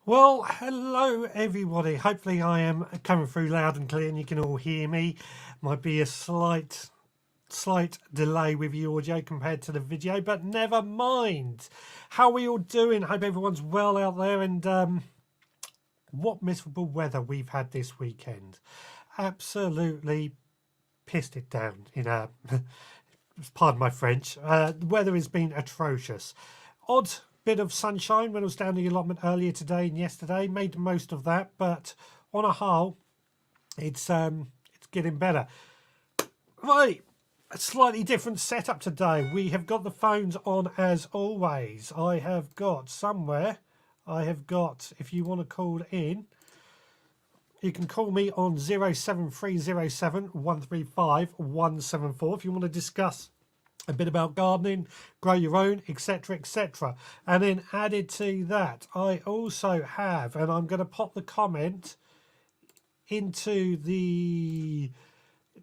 Well, hello everybody. Hopefully I am coming through loud and clear and you can all hear me. Might be a slight delay with the audio compared to the video, but never mind. How are we all doing? Hope everyone's well out there, and what miserable weather we've had this weekend. Absolutely pissed it down in a pardon my French. The weather has been atrocious. Odd bit of sunshine when I was down the allotment earlier today and yesterday. Made the most of that, but on a whole, it's getting better. Right, a slightly different setup today. We have got the phones on as always. I have got somewhere. If you want to call in, you can call me on 07307 135 174 if you want to discuss a bit about gardening, grow your own, etc, etc. And then added to that, I also have, and I'm going to pop the comment into the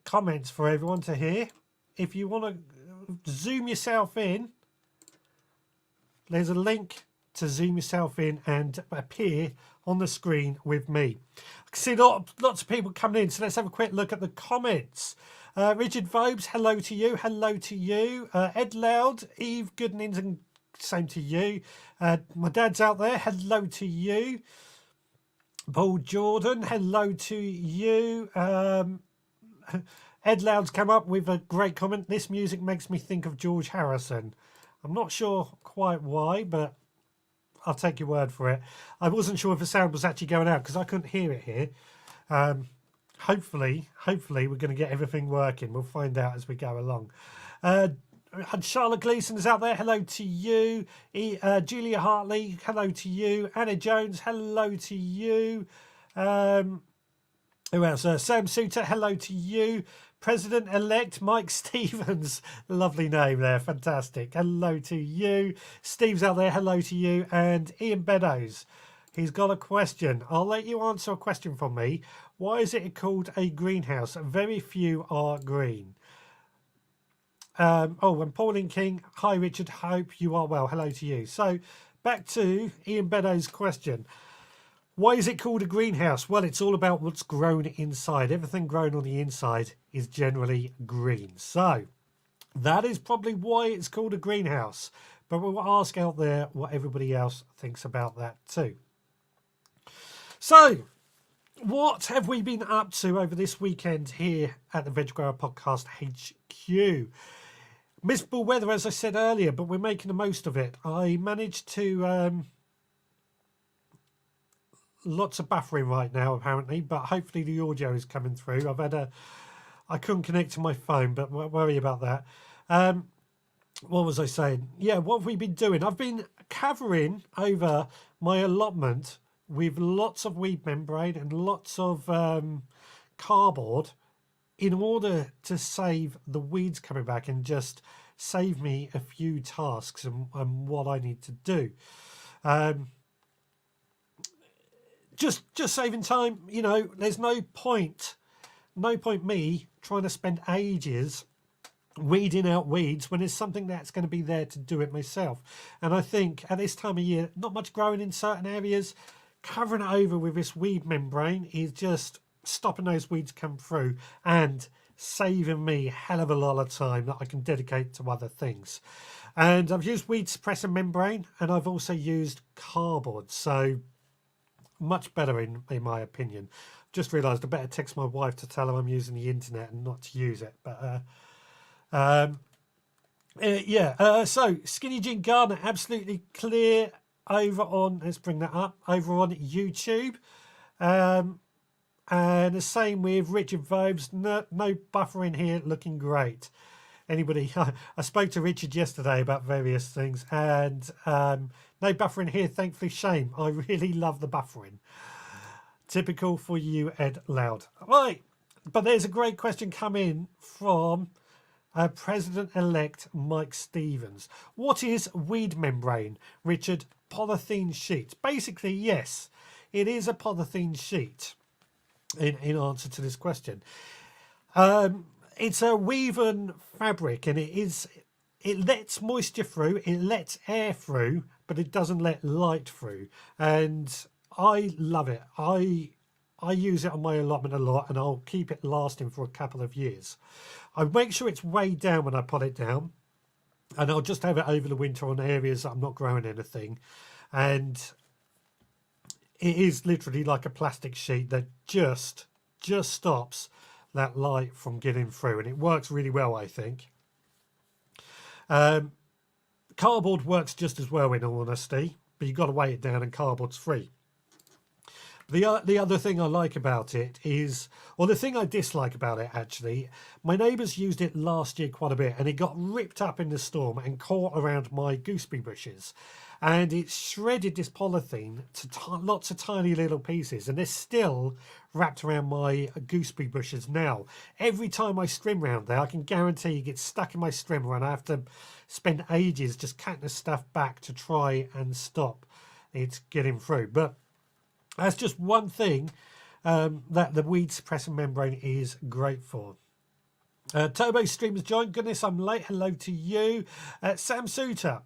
comments for everyone to hear. If you want to zoom yourself in, there's a link to zoom yourself in and appear on the screen with me. I can see lots of people coming in, so let's have a quick look at the comments. Richard Vobes, hello to you. Hello to you. Ed Loud, Eve Goodnings, and same to you. My dad's out there. Hello to you. Paul Jordan, hello to you. Ed Loud's come up with a great comment. This music makes me think of George Harrison. I'm not sure quite why, but I'll take your word for it. I wasn't sure if the sound was actually going out because I couldn't hear it here. Hopefully we're going to get everything working. We'll find out as we go along. Charlotte Gleason is out there. Hello to you. Julia Hartley, hello to you. Anna Jones, hello to you. Who else? Sam Suter, hello to you. President-elect Mike Stevens, lovely name there, fantastic. Hello to you. Steve's out there, hello to you. And Ian Beddoes, he's got a question. I'll let you answer a question from me. Why is it called a greenhouse? Very few are green. And Pauline King, hi Richard, hope you are well. Hello to you. So back to Ian Beddoes' question. Why is it called a greenhouse? Well, it's all about what's grown inside. Everything grown on the inside is generally green. So that is probably why it's called a greenhouse. But we'll ask out there what everybody else thinks about that too. So what have we been up to over this weekend here at the Veg Grower Podcast HQ? Miserable weather, as I said earlier, but we're making the most of it. I managed to... lots of buffering right now apparently, but hopefully the audio is coming through. I couldn't connect to my phone, but won't worry about that. What was I saying? Yeah, what have we been doing? I've been covering over my allotment with lots of weed membrane and lots of cardboard in order to save the weeds coming back and just save me a few tasks and what I need to do. Just saving time, you know. There's no point me trying to spend ages weeding out weeds when there's something that's going to be there to do it myself. And I think at this time of year, not much growing in certain areas, covering it over with this weed membrane is just stopping those weeds come through and saving me a hell of a lot of time that I can dedicate to other things. And I've used weed suppressor membrane, and I've also used cardboard, so much better in my opinion. Just realized I better text my wife to tell her I'm using the internet and not to use it. But so Skinny Jean Gardener, absolutely clear over on, let's bring that up, over on YouTube. And the same with Richard Vobes. No buffering here, looking great. Anybody? I spoke to Richard yesterday about various things, and no buffering here, thankfully. Shame. I really love the buffering. Typical for you, Ed Loud. Right, but there's a great question come in from President-elect Mike Stevens. What is weed membrane, Richard? Polythene sheet. Basically, yes, it is a polythene sheet. In answer to this question. It's a woven fabric, and it lets moisture through, it lets air through, but it doesn't let light through. And I love it. I use it on my allotment a lot, and I'll keep it lasting for a couple of years. I make sure it's weighed down when I put it down, and I'll just have it over the winter on areas that I'm not growing anything. And it is literally like a plastic sheet that just stops that light from getting through, and it works really well, I think. Cardboard works just as well, in all honesty, but you've got to weigh it down, and cardboard's free. The other thing I like about it is, or the thing I dislike about it actually, my neighbours used it last year quite a bit, and it got ripped up in the storm and caught around my gooseberry bushes, and it shredded this polythene to lots of tiny little pieces, and they're still wrapped around my gooseberry bushes now. Every time I strim round there, I can guarantee it gets stuck in my strimmer, and I have to spend ages just cutting the stuff back to try and stop it getting through. But that's just one thing that the weed suppressor membrane is great for. Turbo Streamers joined. Goodness, I'm late. Hello to you. Sam Suter.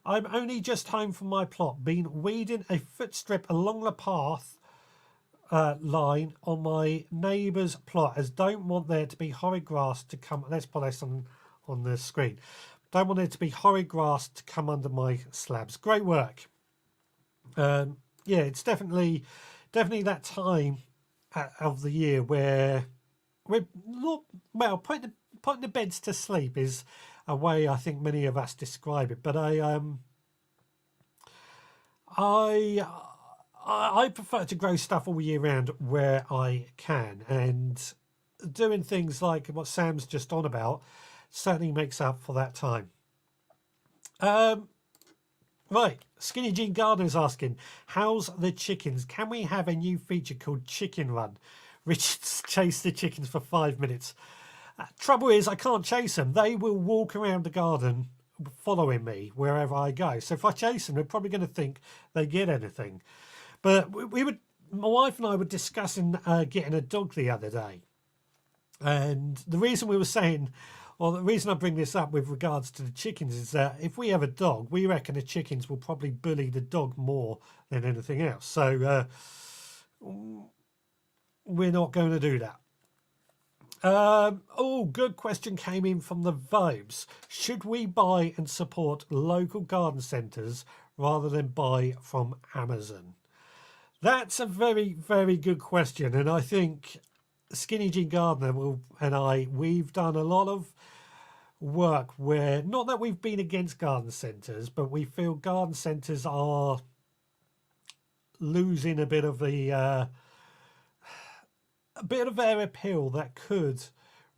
I'm only just home from my plot. Been weeding a foot strip along the path line on my neighbour's plot, as don't want there to be horrid grass to come. Let's put this on the screen. Don't want there to be horrid grass to come under my slabs. Great work. Yeah, it's definitely that time of the year where we're not, well, putting the beds to sleep is a way I think many of us describe it. But I prefer to grow stuff all year round where I can, and doing things like what Sam's just on about certainly makes up for that time. Right, Skinny Jean Gardner's asking, how's the chickens? Can we have a new feature called Chicken Run? Richard's chased the chickens for 5 minutes. Trouble is, I can't chase them. They will walk around the garden following me wherever I go. So if I chase them, they're probably going to think they get anything. But my wife and I were discussing getting a dog the other day. And the reason we were saying, well, the reason I bring this up with regards to the chickens is that if we have a dog, we reckon the chickens will probably bully the dog more than anything else. So we're not going to do that. Oh, good question came in from the Vobes. Should we buy and support local garden centres rather than buy from Amazon? That's a very, very good question. And I think Skinny Jean Gardner we've done a lot of work where, not that we've been against garden centres, but we feel garden centres are losing a bit of their appeal that could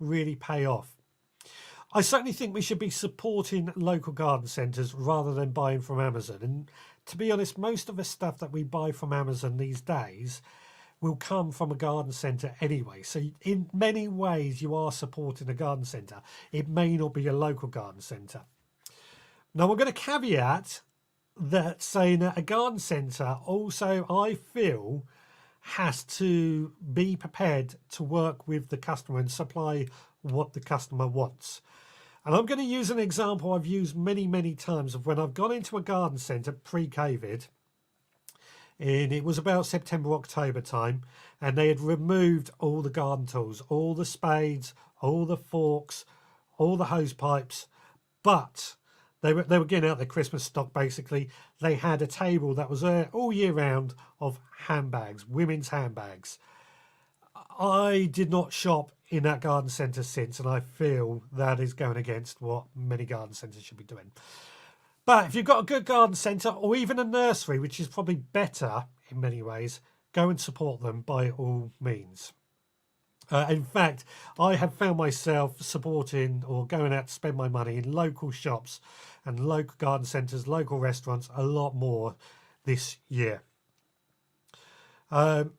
really pay off. I certainly think we should be supporting local garden centres rather than buying from Amazon. And to be honest, most of the stuff that we buy from Amazon these days will come from a garden centre anyway. So in many ways, you are supporting a garden centre. It may not be a local garden centre. Now, we're going to caveat that saying that a garden centre also, I feel, has to be prepared to work with the customer and supply what the customer wants. And I'm going to use an example I've used many, many times of when I've gone into a garden centre pre-COVID. And it was about September, October time, and they had removed all the garden tools, all the spades, all the forks, all the hose pipes, but they were getting out their Christmas stock. Basically, they had a table that was there all year round of handbags, women's handbags. I did not shop in that garden centre since, and I feel that is going against what many garden centres should be doing. But if you've got a good garden centre or even a nursery, which is probably better in many ways, go and support them by all means. In fact, I have found myself supporting or going out to spend my money in local shops and local garden centres, local restaurants a lot more this year. Right,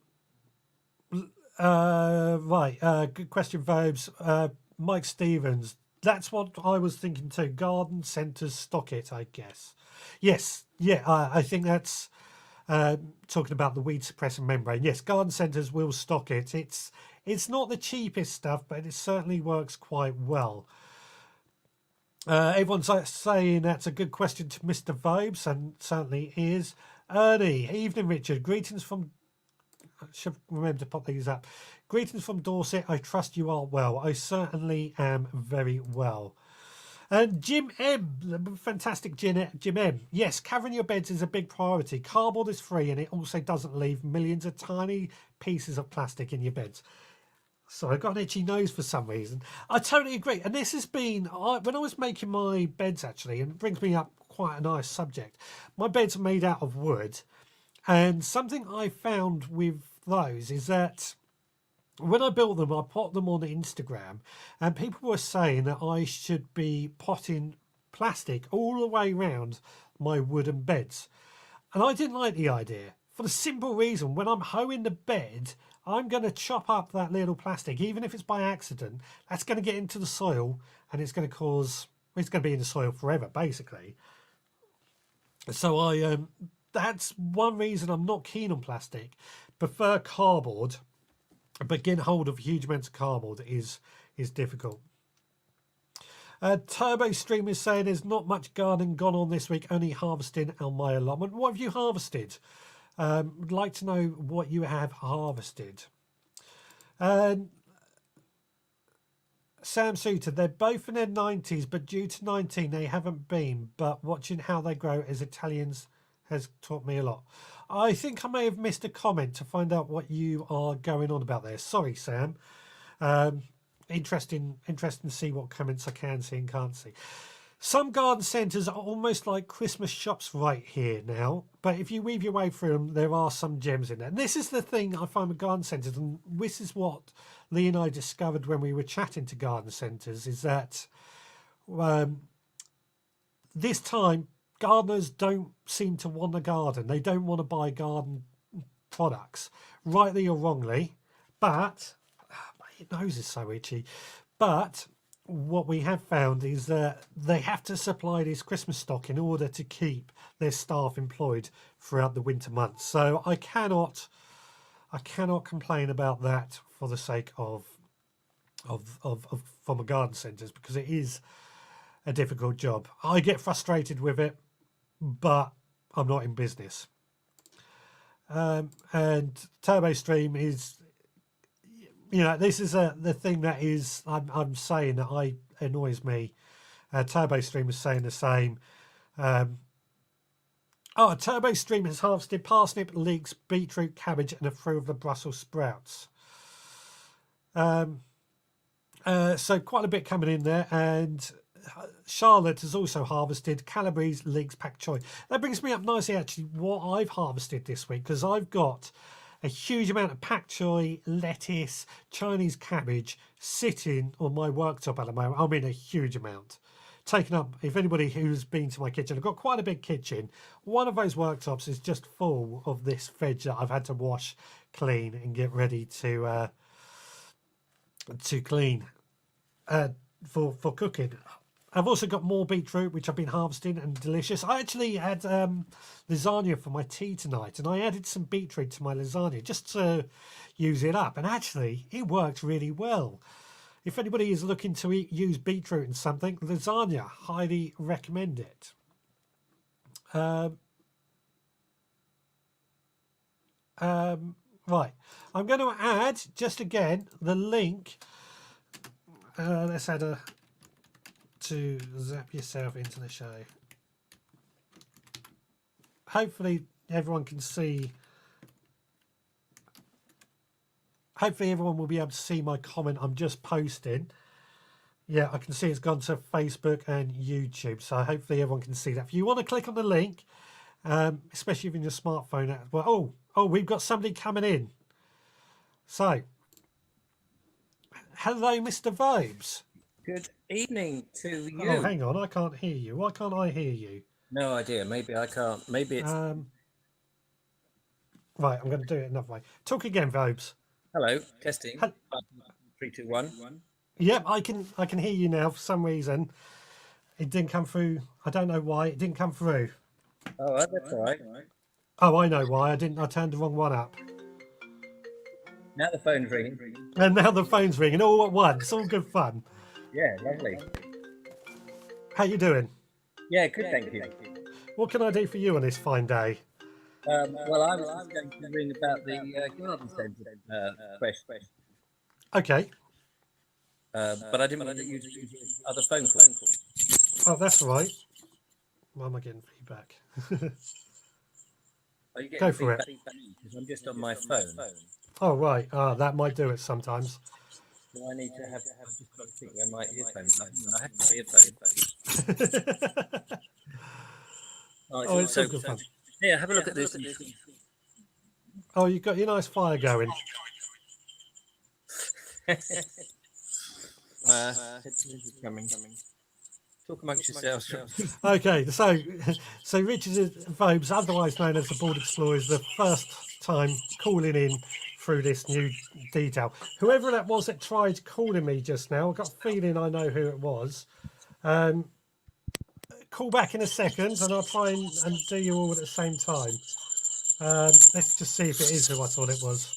good question, Vobes. Mike Stevens. That's what I was thinking too. Garden centres stock it, I guess. Yes, yeah, I think that's talking about the weed suppressor membrane. Yes, garden centres will stock it. It's not the cheapest stuff, but it certainly works quite well. Everyone's saying that's a good question to Mr. Vobes, and certainly is. Ernie, evening, Richard. Greetings from. I should remember to pop these up. Greetings from Dorset. I trust you are well. I certainly am very well. And Jim M, the fantastic Jim M. Yes, covering your beds is a big priority. Cardboard is free and it also doesn't leave millions of tiny pieces of plastic in your beds. So I've got an itchy nose for some reason. I totally agree. And this has been, when I was making my beds actually, and it brings me up quite a nice subject. My beds are made out of wood. And something I found with those is that when I built them, I put them on Instagram, and people were saying that I should be potting plastic all the way around my wooden beds. And I didn't like the idea for the simple reason when I'm hoeing the bed, I'm going to chop up that little plastic, even if it's by accident. That's going to get into the soil and it's going to cause, it's going to be in the soil forever, basically. So that's one reason I'm not keen on plastic. Prefer cardboard, but getting hold of huge amounts of cardboard is difficult. Turbo Stream is saying there's not much gardening gone on this week, only harvesting on my allotment. What have you harvested? Would like to know what you have harvested. Sam Suter, they're both in their 90s, but due to 19 they haven't been, but watching how they grow as Italians has taught me a lot. I think I may have missed a comment to find out what you are going on about there. Sorry, Sam. Interesting to see what comments I can see and can't see. Some garden centres are almost like Christmas shops right here now, but if you weave your way through them, there are some gems in there. And this is the thing I find with garden centres, and this is what Lee and I discovered when we were chatting to garden centres, is that this time gardeners don't seem to want a garden. They don't want to buy garden products, rightly or wrongly, but my nose is so itchy. But what we have found is that they have to supply this Christmas stock in order to keep their staff employed throughout the winter months. So I cannot complain about that for the sake of from a garden centres, because it is a difficult job. I get frustrated with it, but I'm not in business. And Turbo Stream is, this is the thing that is I'm saying that annoys me. Turbo Stream is saying the same. Turbo Stream has harvested parsnip, leeks, beetroot, cabbage, and a few of the Brussels sprouts. So quite a bit coming in there, and Charlotte has also harvested calabrese, leeks, pak choy. That brings me up nicely, actually, what I've harvested this week, because I've got a huge amount of pak choy, lettuce, Chinese cabbage sitting on my worktop at the moment. I mean, a huge amount. Taken up, if anybody who's been to my kitchen, I've got quite a big kitchen. One of those worktops is just full of this veg that I've had to wash, clean, and get ready to clean for cooking. I've also got more beetroot, which I've been harvesting, and delicious. I actually had lasagna for my tea tonight, and I added some beetroot to my lasagna just to use it up. And actually, it worked really well. If anybody is looking to use beetroot in something, lasagna, highly recommend it. Right, I'm going to add, just again, the link. Let's add to zap yourself into the show. Hopefully everyone can see. Hopefully everyone will be able to see my comment I'm just posting. Yeah, I can see it's gone to Facebook and YouTube, so hopefully everyone can see that. If you want to click on the link, especially if in your smartphone as well. Oh, we've got somebody coming in. So, hello, Mr. Vibes. Good evening to you. Oh, hang on, I can't hear you. Why can't I hear you? No idea. Maybe I can't. Maybe it's... Right, I'm going to do it another way. Talk again, Vibes. Hello, testing. 3, 2, 1. Yep, I can hear you now. For some reason, it didn't come through. I don't know why it didn't come through. Oh, that's all right. Oh, I know why. I turned the wrong one up. Now the phone's ringing. And now the phone's ringing all at once. All good fun. Yeah, lovely. How you doing? Yeah, good, thank you. What can I do for you on this fine day? Well, I was just going to ring about the garden centre question, Okay. but I didn't want to use other phone calls. Oh, that's all right. Why am I getting feedback? Are you Go getting for it. feedback? Because I'm just on my phone. Oh, right. That might do it sometimes. Do I need to have? I've just got to think where my earphones are. I have my earphones. Oh, it's all good fun. Yeah, have a look at this. Oh, you've got your nice fire going. Coming. Talk amongst yourselves. Okay, so Richard Vobes, otherwise known as the Board Explorer, is the first time calling in through this new detail. Whoever that was that tried calling me just now, I've got a feeling I know who it was. Call back in a second and I'll try and do you all at the same time. Let's just see if it is who I thought it was.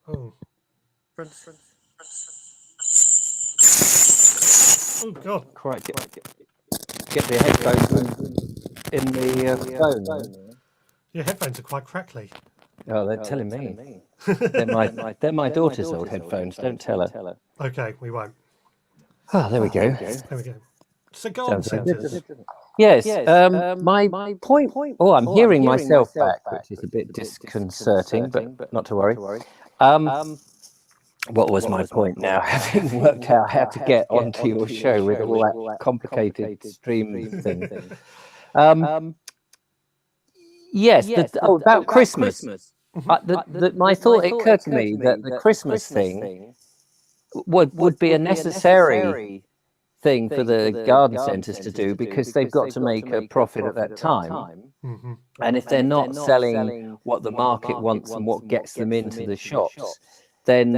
Oh. Oh, God. Quite get the headphones in the phone. Your headphones are quite crackly. Oh, they're telling me. They're my daughter's old headphones. Don't tell her. Okay, we won't. Ah, there we go. There we go. So garden centres. Yes. My point. Oh, I'm hearing myself back, which is a bit disconcerting, but not to worry. What was my point now? Having worked out how to get onto your show with all that complicated stream thing. Yes. About Christmas. My thought, it occurred to me that the Christmas thing would be a necessary thing for the garden centres to do, because they've got to make a profit at that time. Mm-hmm. And if they're not selling what the market wants and what gets them into the shops, then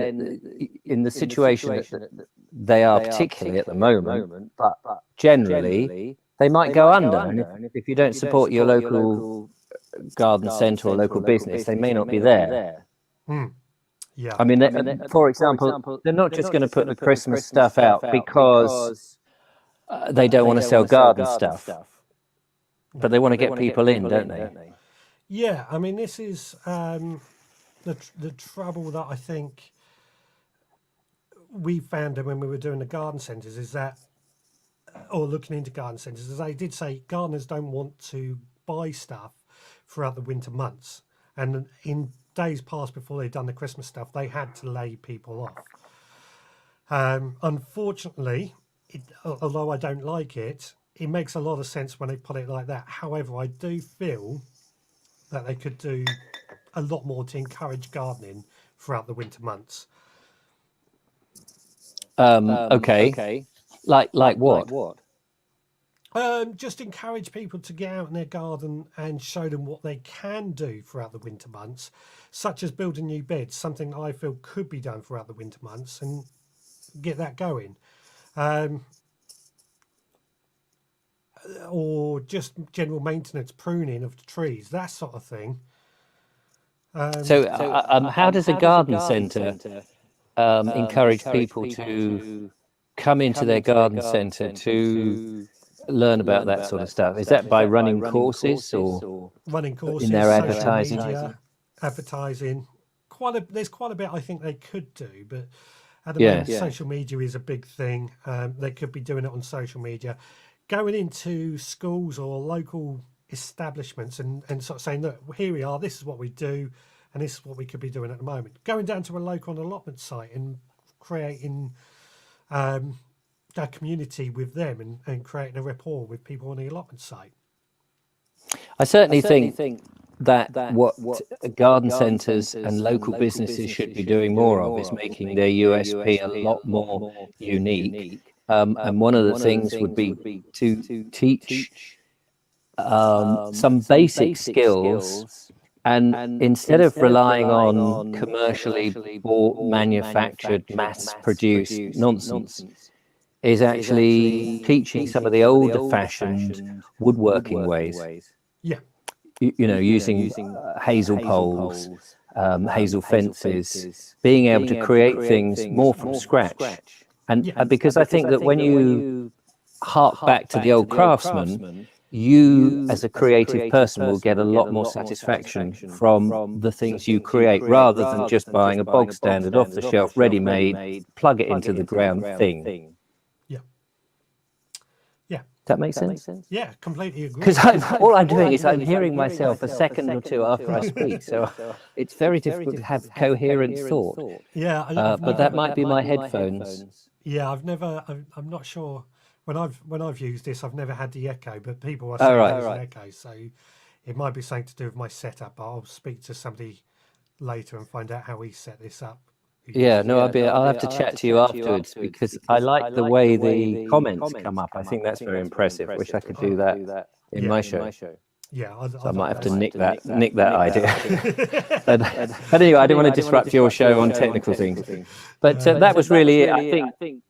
in the situation that they are, particularly at the moment, but generally, they might go under. And if you don't support your local garden centre or local business, they may not be there. Yeah. I mean, for example, they're not just going to put the Christmas stuff out because they don't want to sell garden stuff, but they want to get people in, don't they? Yeah, I mean, this is the trouble that I think we found when we were doing the garden centres is that, or looking into garden centres, as they did say, gardeners don't want to buy stuff throughout the winter months. And in days past, before they'd done the Christmas stuff, they had to lay people off. Unfortunately, although I don't like it, it makes a lot of sense when they put it like that. However, I do feel that they could do a lot more to encourage gardening throughout the winter months. Okay. Like what? Just encourage people to get out in their garden and show them what they can do throughout the winter months, such as building new beds, something I feel could be done throughout the winter months, and get that going. Or just general maintenance, pruning of the trees, that sort of thing. How does a garden centre encourage people to come into their garden centre to learn about that sort of stuff? Is that by running courses or running courses in their advertising? Advertising. There's quite a bit I think they could do, but at the moment, social media is a big thing. They could be doing it on social media, going into schools or local establishments and sort of saying, look, here we are, this is what we do, and this is what we could be doing at the moment. Going down to a local allotment site and creating a community with them and creating a rapport with people on the allotment site. I certainly think that what garden centres and local businesses should be doing more of is making their USP a lot more unique. And one of the things would be to teach some basic skills, and instead of relying on commercially bought, manufactured, mass-produced nonsense, is actually teaching some of the older-fashioned woodworking ways. Yeah. Using hazel poles, hazel fences, being able to create things more from scratch. And because I think that when you hark back to the old craftsman, you as a creative person will get a lot more satisfaction from the things you create rather than just buying a bog standard off the shelf ready-made plug it into the ground thing. Yeah. Yeah. Does that make sense? Yeah, completely agree. Because all I'm doing is I'm hearing myself a second or two after I speak, so it's very difficult to have coherent thought. Yeah, But that might be my headphones. yeah, I'm not sure. When I've used this, I've never had the echo, but people are Oh, saying right. there's an echo, so it might be something to do with my setup. I'll speak to somebody later and find out how he set this up. Yeah, no, I'll have to chat to you afterwards because I like the way the comments come up. I think that's very impressive. Wish I could do that in my show. Yeah, So I might have to nick that idea. But anyway, I didn't want to disrupt your show on technical things. But that was really it. I think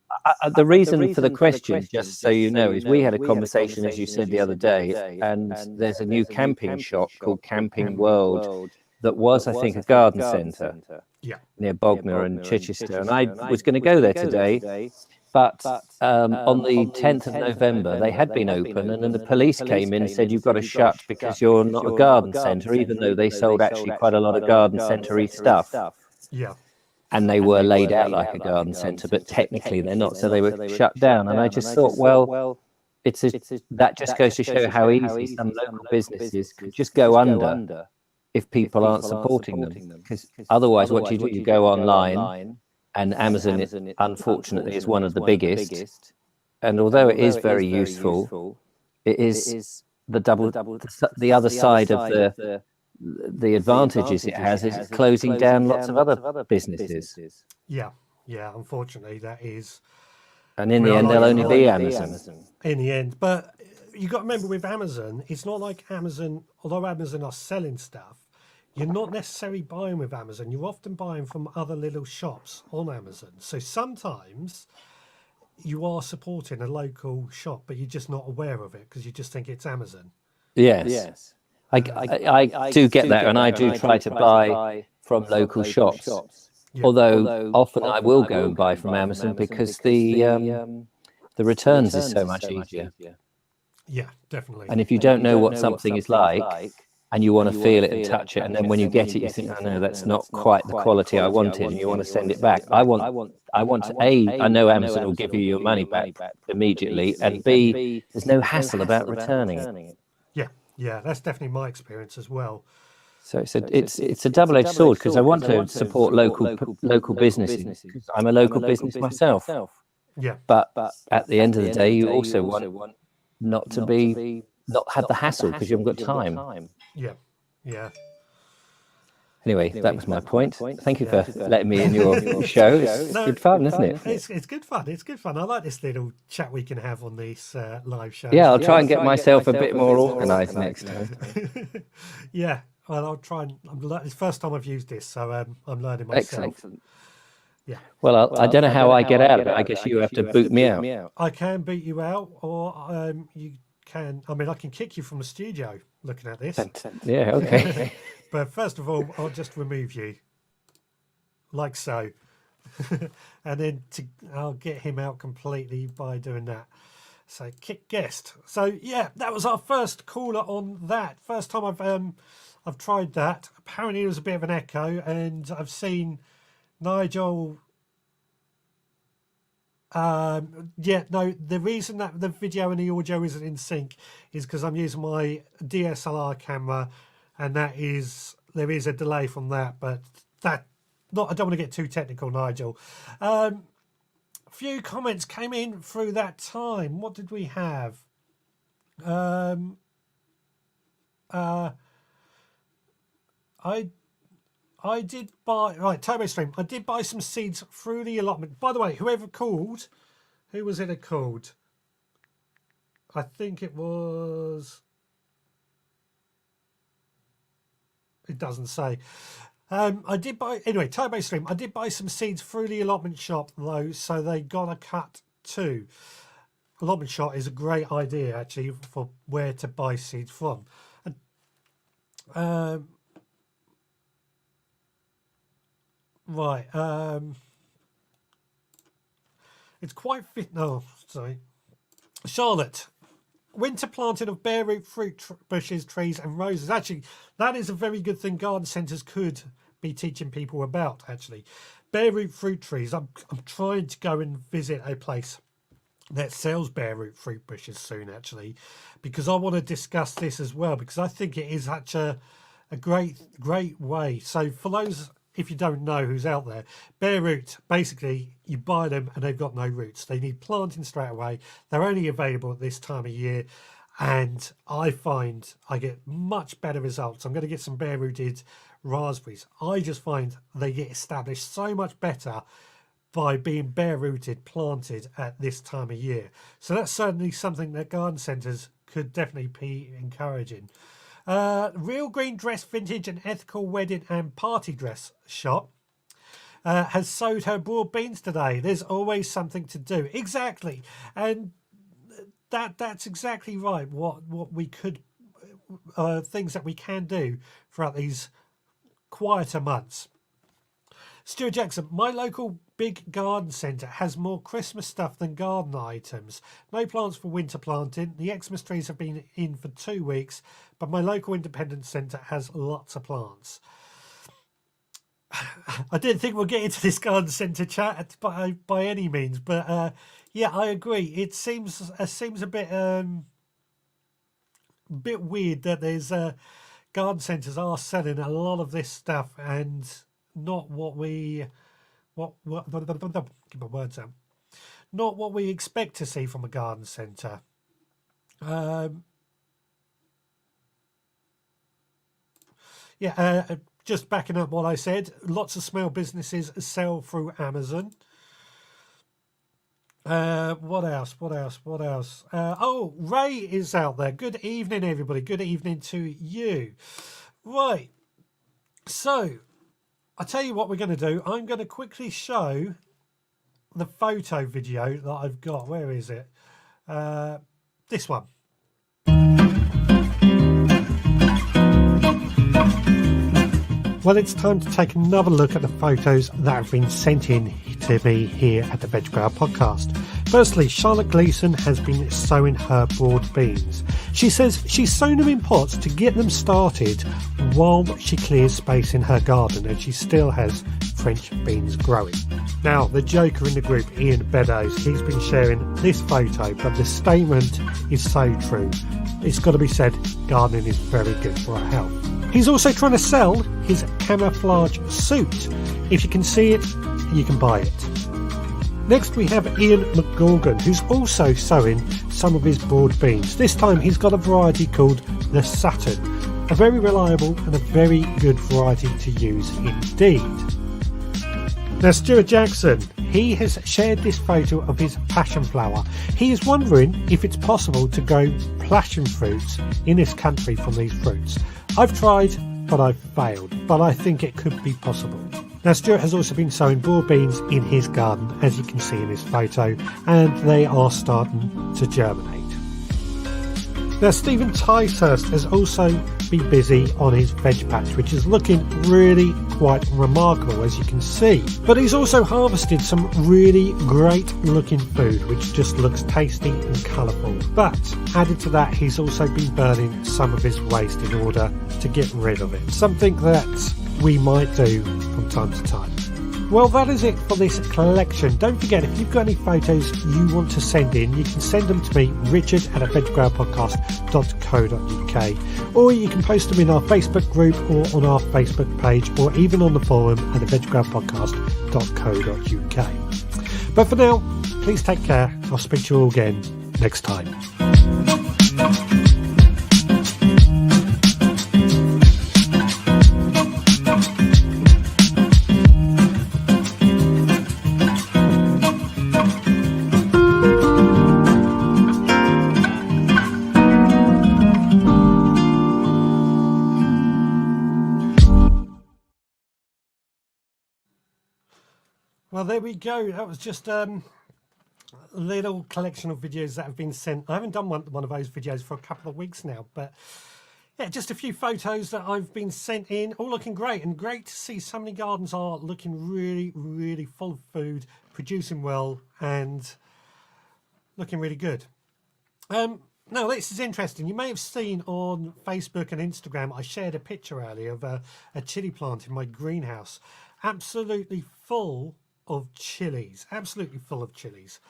the reason for the question, just so you know, is we had a conversation, as you said the other day, and there's a new camping shop called Camping World that was, I think, a garden centre near Bognor and Chichester. And I was going to go there today, but on the 10th of November, they had been open, and then the police came in and said, you've got to shut because you're not a garden centre, even though they sold actually quite a lot of garden centre-y stuff. Yeah. And they were laid out like a garden centre, but technically they're not, so they were shut down. And I just thought, well, that just goes to show how easy some local businesses could just go under if people aren't supporting them. Because otherwise, what do? You go online, and Amazon, unfortunately, is one of the biggest. And although it is very useful, it is the other side of the advantages it has is it's closing down lots of other businesses. Yeah, unfortunately, that is. And in the end, they'll only be Amazon. In the end, but you got to remember with Amazon, it's not like Amazon. Although Amazon are selling stuff, you're not necessarily buying with Amazon. You're often buying from other little shops on Amazon. So sometimes you are supporting a local shop, but you're just not aware of it because you just think it's Amazon. Yes. I do get that, and I do try to buy from local shops. Yeah. Although often I will go and buy from Amazon because the returns is so much easier. Yeah, definitely. And if you don't know what something is like, and you want to feel it and touch it, and then when you get it, you think, oh no, that's not quite the quality I wanted, and you want to send it back. I know Amazon will give you your money back immediately, and B, there's no hassle about returning it. Yeah, that's definitely my experience as well. So it's a double-edged sword because I want to support local businesses. I'm a local business myself. Yeah. But at the end of the day, you also want not have the hassle because you haven't got time. Yeah. Anyway, that was my point. Thank you for letting me in your show. It's good fun, isn't it? It's good fun. It's good fun. I like this little chat we can have on these live shows. Yeah, I'll try and get myself a bit more organised next time. Yeah, well, I'll try and. It's the first time I've used this, so I'm learning myself. Excellent. Yeah. Well, I don't know how I get out of it. I guess you have to boot me out. I can beat you out, or you can. I mean, I can kick you from the studio. Looking at this. Yeah. Okay. But first of all, I'll just remove you, like so, and then I'll get him out completely by doing that. So kick guest. So yeah, that was our first caller on that. First time I've tried that. Apparently, it was a bit of an echo, and I've seen Nigel. The reason that the video and the audio isn't in sync is because I'm using my DSLR camera, and there is a delay from that. But I don't want to get too technical, Nigel. A few comments came in through that time. What did we have? I did buy Turbo Stream. I did buy some seeds through the allotment. By the way, whoever called, who was it called? I think it was. It doesn't say. I did buy Turbo Stream. I did buy some seeds through the allotment shop though, so they got a cut too. Allotment shop is a great idea actually for where to buy seeds from. Right. It's quite fit. No, sorry. Charlotte. winter planting of bare root fruit bushes, trees and roses. Actually, that is a very good thing garden centres could be teaching people about, actually. Bare root fruit trees. I'm trying to go and visit a place that sells bare root fruit bushes soon, actually, because I want to discuss this as well, because I think it is such a great way. So for those, if you don't know who's out there, bare root, basically you buy them and they've got no roots. They need planting straight away. They're only available at this time of year, and I find I get much better results. I'm going to get some bare rooted raspberries. I just find they get established so much better by being bare rooted, planted at this time of year. So that's certainly something that garden centres could definitely be encouraging. Real Green Dress Vintage and Ethical Wedding and Party Dress Shop has sowed her broad beans today. There's always something to do. Exactly. And that's exactly right. What we could, things that we can do throughout these quieter months. Stuart Jackson, my local big garden centre has more Christmas stuff than garden items. No plants for winter planting. The Xmas trees have been in for 2 weeks, but my local independent centre has lots of plants. I didn't think we'll get into this garden centre chat by any means, but yeah, I agree. It seems a bit weird that there's garden centres are selling a lot of this stuff and not what we get my words out. Not what we expect to see from a garden centre. Just backing up what I said, lots of small businesses sell through Amazon. What else? Oh, Ray is out there. Good evening, everybody. Good evening to you. Right. So, I'll tell you what we're going to do. I'm going to quickly show the photo video that I've got. Where is it? This one. Well, it's time to take another look at the photos that have been sent in to me here at the Veg Grower Podcast. Firstly, Charlotte Gleason has been sowing her broad beans. She says she's sown them in pots to get them started while she clears space in her garden, and she still has French beans growing. Now, the joker in the group, Ian Beddoes, he's been sharing this photo, but the statement is so true. It's got to be said, gardening is very good for our health. He's also trying to sell his camouflage suit. If you can see it, you can buy it. Next we have Ian McGorgan, who's also sowing some of his broad beans. This time he's got a variety called the Saturn, a very reliable and a very good variety to use indeed. Now Stuart Jackson, he has shared this photo of his passion flower. He is wondering if it's possible to grow passion fruits in this country from these fruits. I've tried, but I've failed, but I think it could be possible. Now Stuart has also been sowing broad beans in his garden, as you can see in this photo, and they are starting to germinate. Now Stephen Ticehurst has also been busy on his veg patch, which is looking really quite remarkable, as you can see. But he's also harvested some really great looking food, which just looks tasty and colourful. But added to that, he's also been burning some of his waste in order to get rid of it. Something that we might do from time to time. Well, that is it for this collection. Don't forget, if you've got any photos you want to send in, you can send them to me, richard@veggrowerpodcast.co.uk, or you can post them in our Facebook group or on our Facebook page, or even on the forum at theveggrowerpodcast.co.uk. But for now, please take care. I'll speak to you all again next time. Well, there we go. That was just a little collection of videos that have been sent. I haven't done one of those videos for a couple of weeks now, but yeah, just a few photos that I've been sent in, all looking great, and great to see so many gardens are looking really, really full of food, producing well, and looking really good. No, this is interesting. You may have seen on Facebook and Instagram, I shared a picture earlier of a chili plant in my greenhouse. Absolutely full of chilies. Absolutely full of chilies.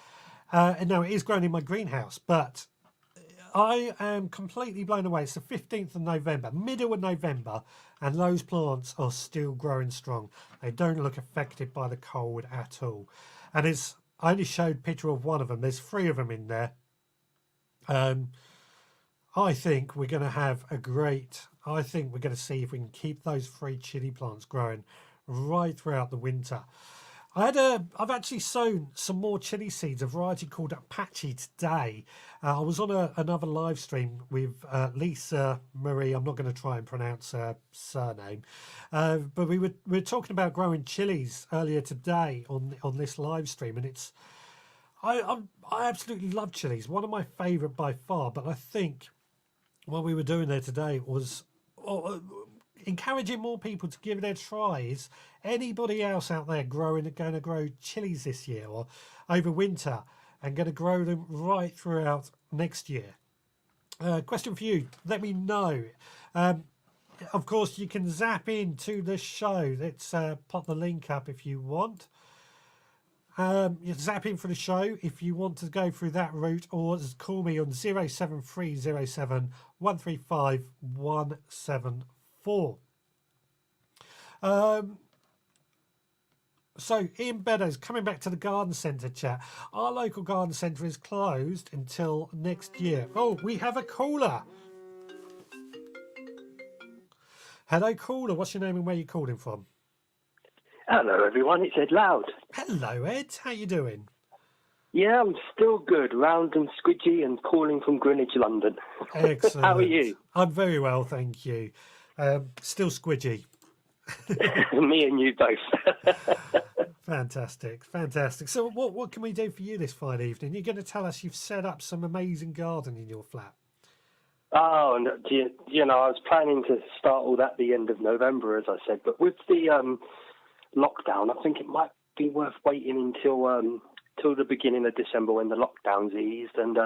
And now it is grown in my greenhouse, but I am completely blown away. It's the 15th of November, middle of November, and those plants are still growing strong. They don't look affected by the cold at all. And I only showed a picture of one of them. There's 3 of them in there. I think we're going to have I think we're going to see if we can keep those 3 chili plants growing right throughout the winter. I've actually sown some more chili seeds, a variety called Apache today. I was on another live stream with Lisa Marie. I'm not going to try and pronounce her surname, but we were talking about growing chilies earlier today on this live stream, and I absolutely love chilies. One of my favourite by far. But I think what we were doing there today was encouraging more people to give it a try. Is anybody else out there going to grow chilies this year or over winter and going to grow them right throughout next year? Question for you. Let me know. Of course, you can zap into the show. Let's pop the link up if you want. You zap in for the show if you want to go through that route, or just call me on 07307 135 174. So Ian Beddoes, coming back to the garden centre chat. Our local garden centre is closed until next year. Oh, we have a caller. Hello, caller. What's your name and where you calling from? Hello, everyone. It's Ed Loud. Hello, Ed. How you doing? Yeah, I'm still good. Round and squidgy and calling from Greenwich, London. Excellent. How are you? I'm very well, thank you. Still squidgy. Me and you both. Fantastic, fantastic. So what can we do for you this fine evening? You're going to tell us you've set up some amazing garden in your flat. Oh, and you know, I was planning to start all that the end of November, as I said, but with the lockdown, I think it might be worth waiting till the beginning of December when the lockdown's eased, and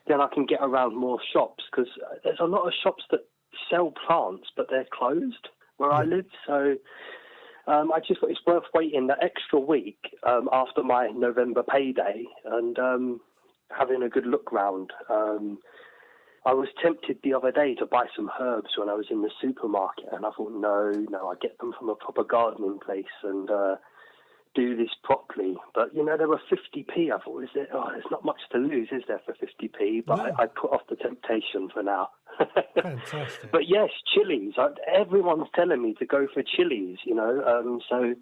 then I can get around more shops, because there's a lot of shops that sell plants, but they're closed where I live. So I just thought it's worth waiting that extra week after my November payday and having a good look round. I was tempted the other day to buy some herbs when I was in the supermarket, and I thought, no, I get them from a proper gardening place and do this properly. But, you know, they were 50p. I thought, there's not much to lose, is there, for 50p? But No. I put off the temptation for now. Fantastic. But yes, chilies. Everyone's telling me to go for chilies, you know, so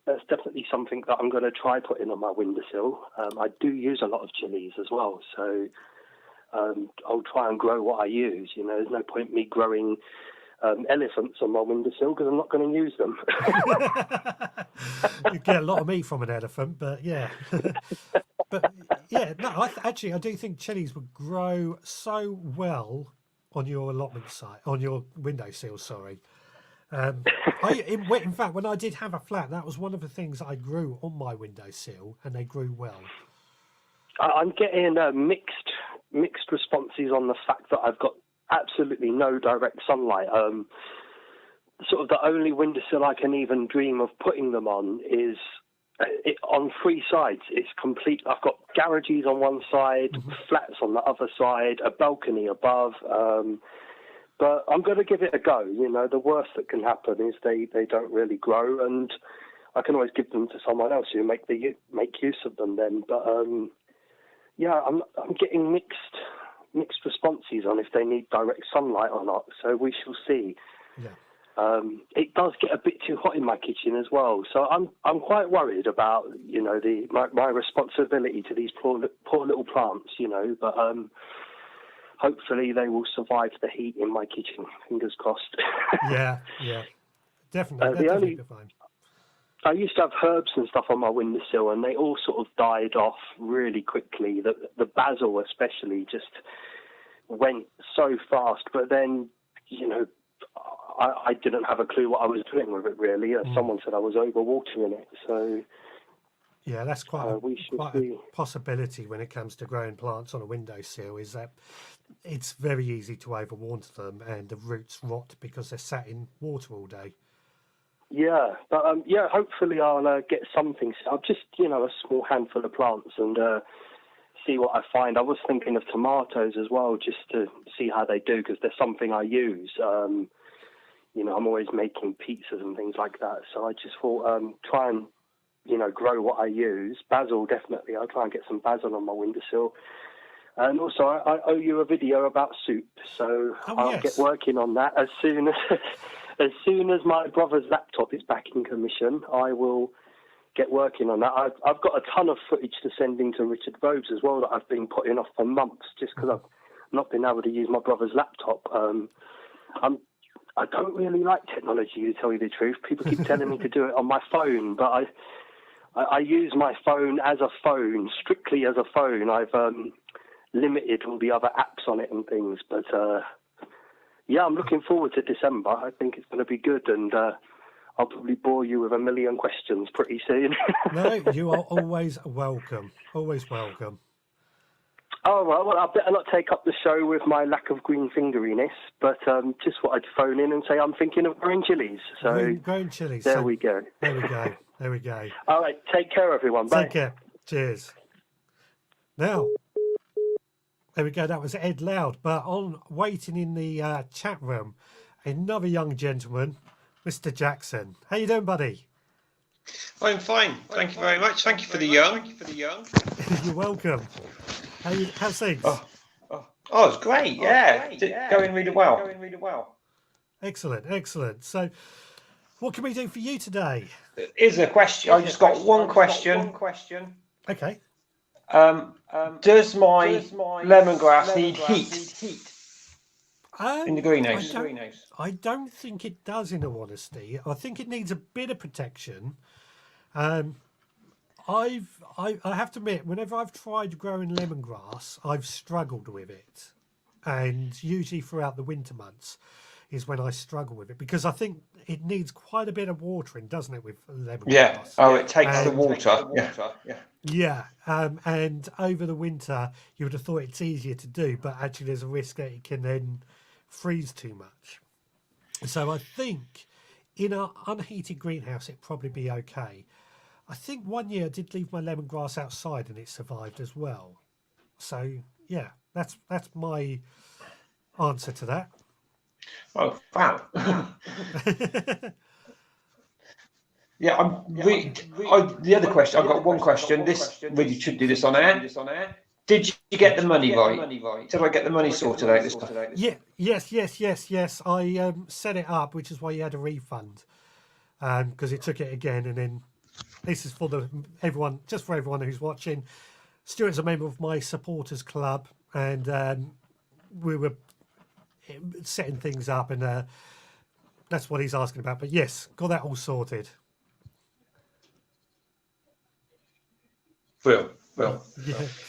that's definitely something that I'm going to try putting on my windowsill. I do use a lot of chilies as well, so I'll try and grow what I use. You know, there's no point me growing elephants on my windowsill because I'm not going to use them. You get a lot of meat from an elephant, but yeah. But yeah, no, I do think chilies would grow so well on your allotment site, on your windowsill, sorry. In fact, when I did have a flat, that was one of the things I grew on my windowsill, and they grew well. I'm getting mixed responses on the fact that I've got absolutely no direct sunlight. Sort of the only windowsill I can even dream of putting them on is on 3 sides. It's complete. I've got garages on one side, flats on the other side, a balcony above. But I'm going to give it a go. You know, the worst that can happen is they don't really grow, and I can always give them to someone else who make use of them then. But yeah, I'm getting mixed responses on if they need direct sunlight or not. So we shall see. Yeah. It does get a bit too hot in my kitchen as well, so I'm quite worried about, you know, my responsibility to these poor little plants, you know. But hopefully they will survive the heat in my kitchen. Fingers crossed. Yeah, definitely. Definitely fine. I used to have herbs and stuff on my windowsill, and they all sort of died off really quickly. The basil especially just went so fast. But then, you know, I didn't have a clue what I was doing with it, really. Someone said I was overwatering it. So, Yeah, that's we should quite see. a possibility when it comes to growing plants on a windowsill, is that it's very easy to overwater them and the roots rot because they're sat in water all day. Yeah, but yeah, hopefully I'll get something. I'll just, a small handful of plants and see what I find. I was thinking of tomatoes as well, just to see how they do, because there's something I use. I'm always making pizzas and things like that. So I just thought, try and, grow what I use. Basil, definitely. I'll try and get some basil on my windowsill. And also, I owe you a video about soup, so I'll get working on that as soon as my brother's laptop is back in commission. I will get working on that. I've got a ton of footage to send in to Richard Rhodes as well that I've been putting off for months just because I've not been able to use my brother's laptop. I don't really like technology, to tell you the truth. People keep telling me to do it on my phone, but I use my phone as a phone, strictly as a phone. I've limited all the other apps on it and things, but yeah, I'm looking forward to December. I think it's going to be good, and I'll probably bore you with a million questions pretty soon. No, you are always welcome. Always welcome. Oh, well, I better not take up the show with my lack of green fingeriness, but just thought I'd phone in and say I'm thinking of growing chilies. So growing chilies. There we go. There we go. There we go. All right, take care, everyone. Bye. Take care. Cheers. Now, there we go. That was Ed Loud. But on waiting in the chat room, another young gentleman, Mr. Jackson. How you doing, buddy? I'm fine. Thank you very much. Thank you for the young. You're welcome. How's things? Oh, it's great. Yeah. Going really well. Excellent. So, what can we do for you today? Here's a question. I just got one question. Okay. Does my lemongrass need heat in the greenhouse? I don't think it does, in all honesty. I think it needs a bit of protection. I have to admit, whenever I've tried growing lemongrass, I've struggled with it, and usually throughout the winter months is when I struggle with it, because I think it needs quite a bit of watering, doesn't it, with lemongrass? Yeah. Oh, it takes the water. Yeah. And over the winter, you would have thought it's easier to do, but actually there's a risk that it can then freeze too much. So I think in an unheated greenhouse, it'd probably be okay. I think one year I did leave my lemongrass outside and it survived as well. So yeah, that's my answer to that. Oh, wow. Yeah, the other question, I've got one question. This really should do this on air. Did you get the money right? Did I get the money sorted out this time? Yeah, yes. I set it up, which is why you had a refund, because it took it again, and then this is for everyone who's watching. Stuart's a member of my supporters club, and we were setting things up, and that's what he's asking about. But yes, got that all sorted. Well,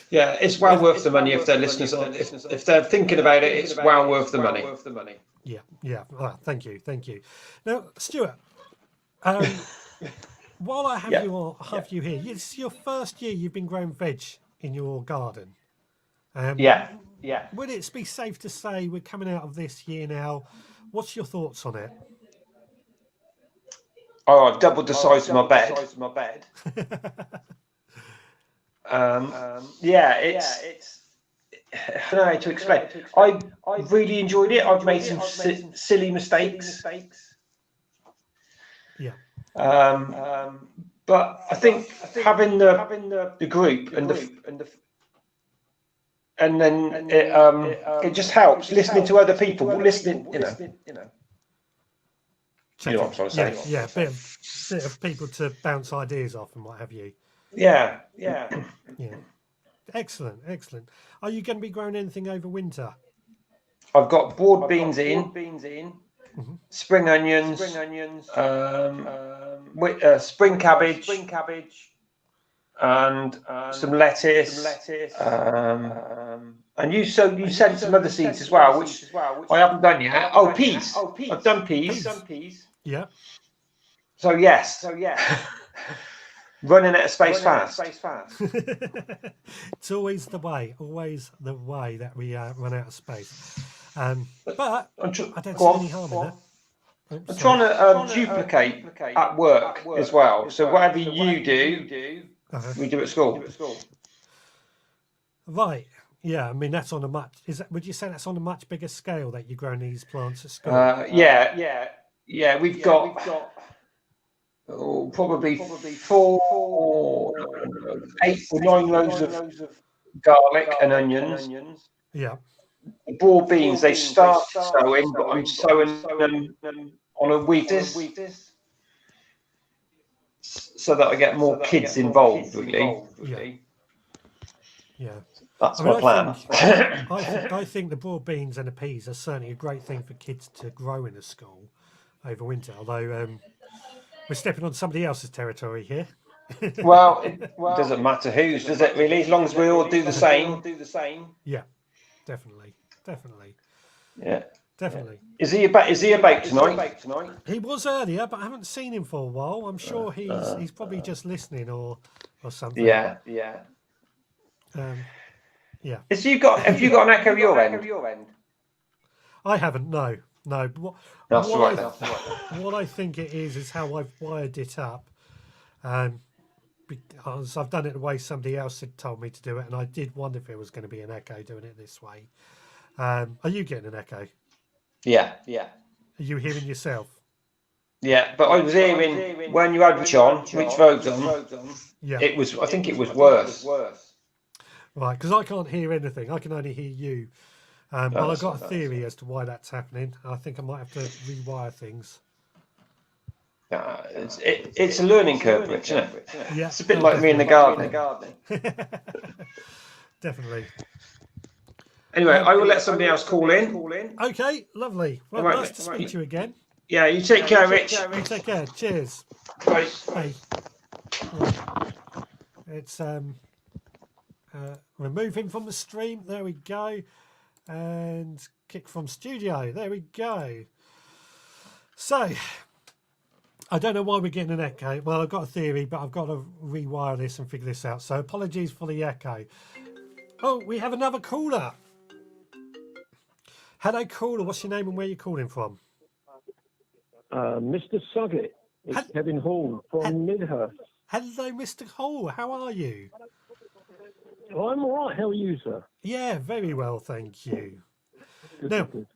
yeah, it's well worth the money if they're listeners. If they're thinking about it, it's well worth the money. Yeah. Well, thank you. Now, Stuart, while I have you here, it's your first year you've been growing veg in your garden. Yeah. Would it be safe to say we're coming out of this year now? What's your thoughts on it? Oh, I've doubled the size of my bed. It's I don't know how to explain. I really enjoyed it. I've made some silly mistakes. Yeah. But I think having the group and then it just helps listening to other people. Listening, you know what I'm trying to say. Yeah, bit of people to bounce ideas off and what have you. Yeah. Excellent. Are you going to be growing anything over winter? I've got broad beans in, Mm-hmm. spring onions, spring cabbage, and some lettuce. And you sent some other seeds as well, which I haven't done yet. Oh, peas. I've done peas. Yeah. So yes. Running out of space fast. It's always the way that we run out of space. But I don't see any harm in that. I'm trying to duplicate at work as well. So whatever you do, we do at school. Right. Yeah, I mean that's on a much. Would you say that's on a much bigger scale that you're growing these plants at school? Yeah. We've got probably 8 or 9 rows of garlic and onions. Yeah. The broad beans, they start sowing, but I'm sowing them on a weekdays so that I get more kids involved, really. Yeah. That's my plan. I think the broad beans and the peas are certainly a great thing for kids to grow in a school over winter, although we're stepping on somebody else's territory here. Well, it doesn't matter whose, does it really? As long as we all do the same. Yeah, definitely. Yeah. Definitely. Is he about tonight? He was earlier, but I haven't seen him for a while. I'm sure he's probably just listening or something. Yeah. Yeah. Have you got an echo your end? I haven't. No. That's right. What I think it is how I've wired it up. Because I've done it the way somebody else had told me to do it, and I did wonder if it was going to be an echo doing it this way. Are you getting an echo? Yeah. Are you hearing yourself? Yeah, but I was hearing when you had Rich Rhodes on. Yeah. I think it was worse. Right, because I can't hear anything. I can only hear you. But I've got a theory as to why that's happening. I think I might have to rewire things. It's a learning curve, Rich, isn't it? Yeah, it's a bit like me in the garden. Definitely. Anyway, I will let somebody else call in. Okay, lovely. Well, right, nice to speak to you again. Yeah, you take care, Rich. You take care. Cheers. Bye. Bye. It's remove him from the stream. There we go. And kick from studio. There we go. So, I don't know why we're getting an echo. Well, I've got a theory, but I've got to rewire this and figure this out. So, apologies for the echo. Oh, we have another caller. Hello, caller. What's your name and where you're calling from? Mr. Suggett. It's Kevin Hall from Midhurst. Hello, Mr. Hall. How are you? Oh, I'm all right. How are you, sir? Yeah, very well, thank you. Good.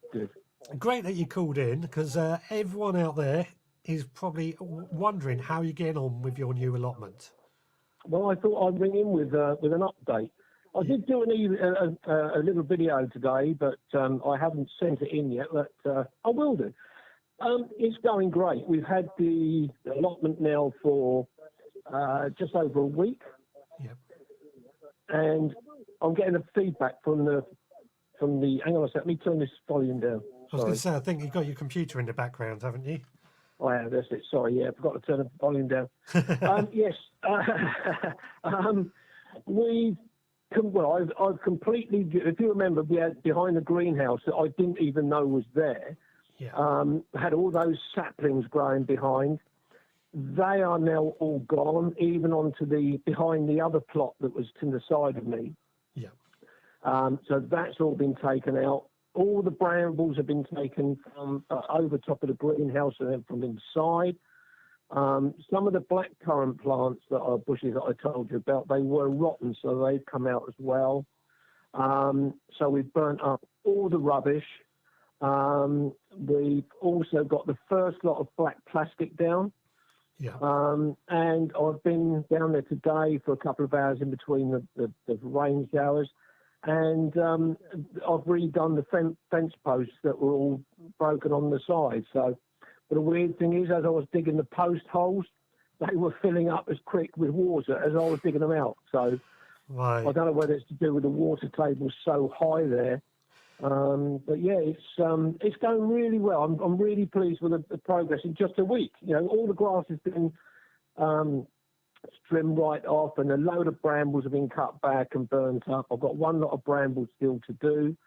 Great that you called in, because everyone out there is probably wondering how you're getting on with your new allotment. Well, I thought I'd ring in with an update. I did do a little video today, but I haven't sent it in yet, but I will do. It's going great. We've had the allotment now for just over a week. Yep. And I'm getting the feedback from the hang on a sec, let me turn this volume down. I was going to say, I think you've got your computer in the background, haven't you? I have, that's it. Sorry, yeah, I forgot to turn the volume down. Yes. I've completely, if you remember, we had behind the greenhouse that I didn't even know was there. Yeah. Had all those saplings growing behind. They are now all gone, even onto behind the other plot that was to the side of me. Yeah. So that's all been taken out. All the brambles have been taken from over top of the greenhouse and then from inside. Some of the blackcurrant plants that are bushes that I told you about, they were rotten, so they've come out as well. So we've burnt up all the rubbish. We've also got the first lot of black plastic down. Yeah. And I've been down there today for a couple of hours in between the rain showers. And I've redone the fence posts that were all broken on the side. So, but the weird thing is, as I was digging the post holes, they were filling up as quick with water as I was digging them out. So right. I don't know whether it's to do with the water table so high there. But yeah, it's going really well. I'm really pleased with the progress in just a week. You know, all the grass has been trimmed right off, and a load of brambles have been cut back and burnt up. I've got one lot of brambles still to do.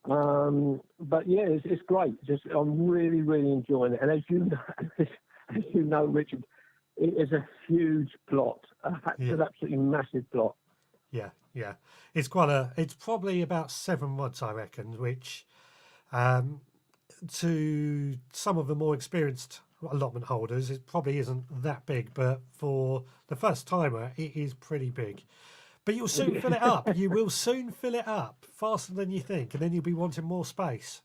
But yeah, it's great. I'm really, really enjoying it. And as you know, Richard, it is a huge plot. It's an absolutely massive plot. Yeah, yeah. It's it's probably about 7 rods, I reckon, which to some of the more experienced allotment holders, it probably isn't that big, but for the first timer, it is pretty big. But you'll soon fill it up. You will soon fill it up faster than you think, and then you'll be wanting more space.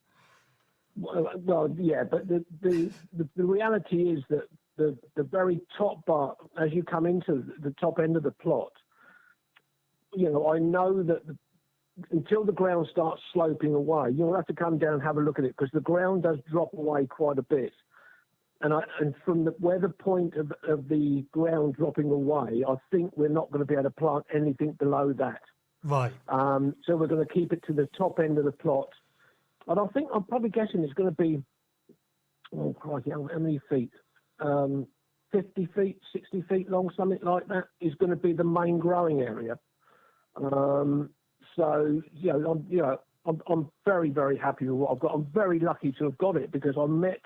Well, yeah, but the reality is that the very top part, as you come into the top end of the plot, you know, I know that until the ground starts sloping away, you'll have to come down and have a look at it, because the ground does drop away quite a bit. And from where the point of the ground dropping away, I think we're not going to be able to plant anything below that. Right. So we're going to keep it to the top end of the plot. And I think I'm probably guessing it's going to be, oh, crikey, how many feet? 50 feet, 60 feet long, something like that, is going to be the main growing area. So, I'm very, very happy with what I've got. I'm very lucky to have got it, because I met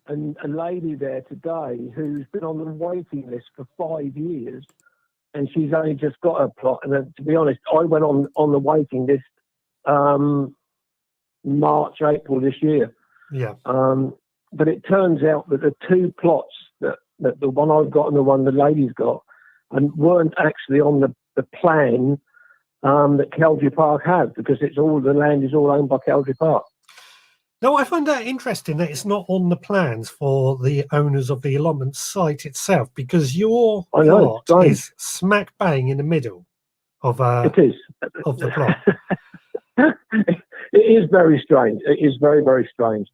a lady there today who's been on the waiting list for 5 years, and she's only just got her plot. And to be honest, I went on the waiting list March, April this year. Yeah. But it turns out that the two plots, that the one I've got and the one the lady's got, and weren't actually on the plan that Caldry Park had, because the land is all owned by Caldry Park. No, I find that interesting that it's not on the plans for the owners of the allotment site itself, because your plot is smack bang in the middle of it is of the plot. It is very strange. It is very, very strange.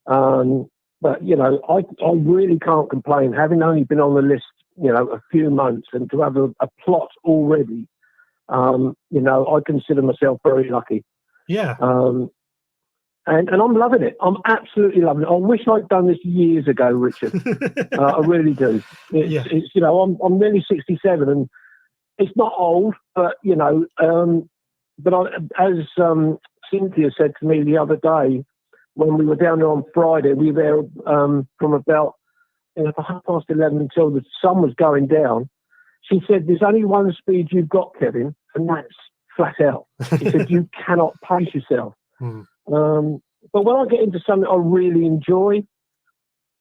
But you know, I really can't complain, having only been on the list, you know, a few months, and to have a plot already. You know, I consider myself very lucky. Yeah. And I'm loving it. I'm absolutely loving it. I wish I'd done this years ago, Richard. I really do. It's you know, I'm nearly 67, and it's not old, but you know, as Cynthia said to me the other day when we were down there on Friday, we were there from about 11:30 until the sun was going down. She said, "There's only one speed you've got, Kevin, and that's flat out." She said, "You cannot pace yourself." But when I get into something I really enjoy,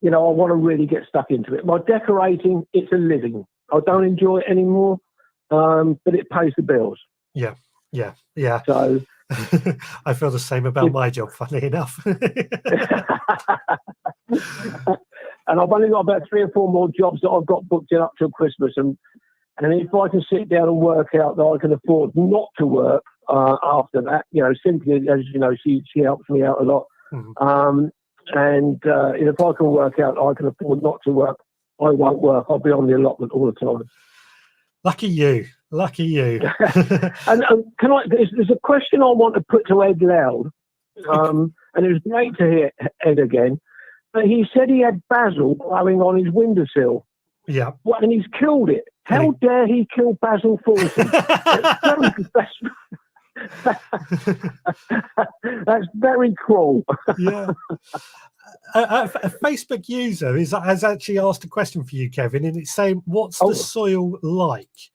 you know, I want to really get stuck into it. My decorating, it's a living. I don't enjoy it anymore, but it pays the bills. Yeah, yeah, yeah. So I feel the same about my job, funny enough. And I've only got about 3 or 4 more jobs that I've got booked in up till Christmas, and if I can sit down and work out that I can afford not to work after that, you know, simply, as you know, she helps me out a lot. And if I can work out I can afford not to work, I won't work. I'll be on the allotment all the time. Lucky you. Lucky you. And there's a question I want to put to Ed Loud, and it was great to hear Ed again. But he said he had basil growing on his windowsill. Yeah. Well, and he's killed it. How dare he kill Basil Thornton? That's very cruel. Yeah. A Facebook user has actually asked a question for you, Kevin, and it's saying, "What's the soil like?"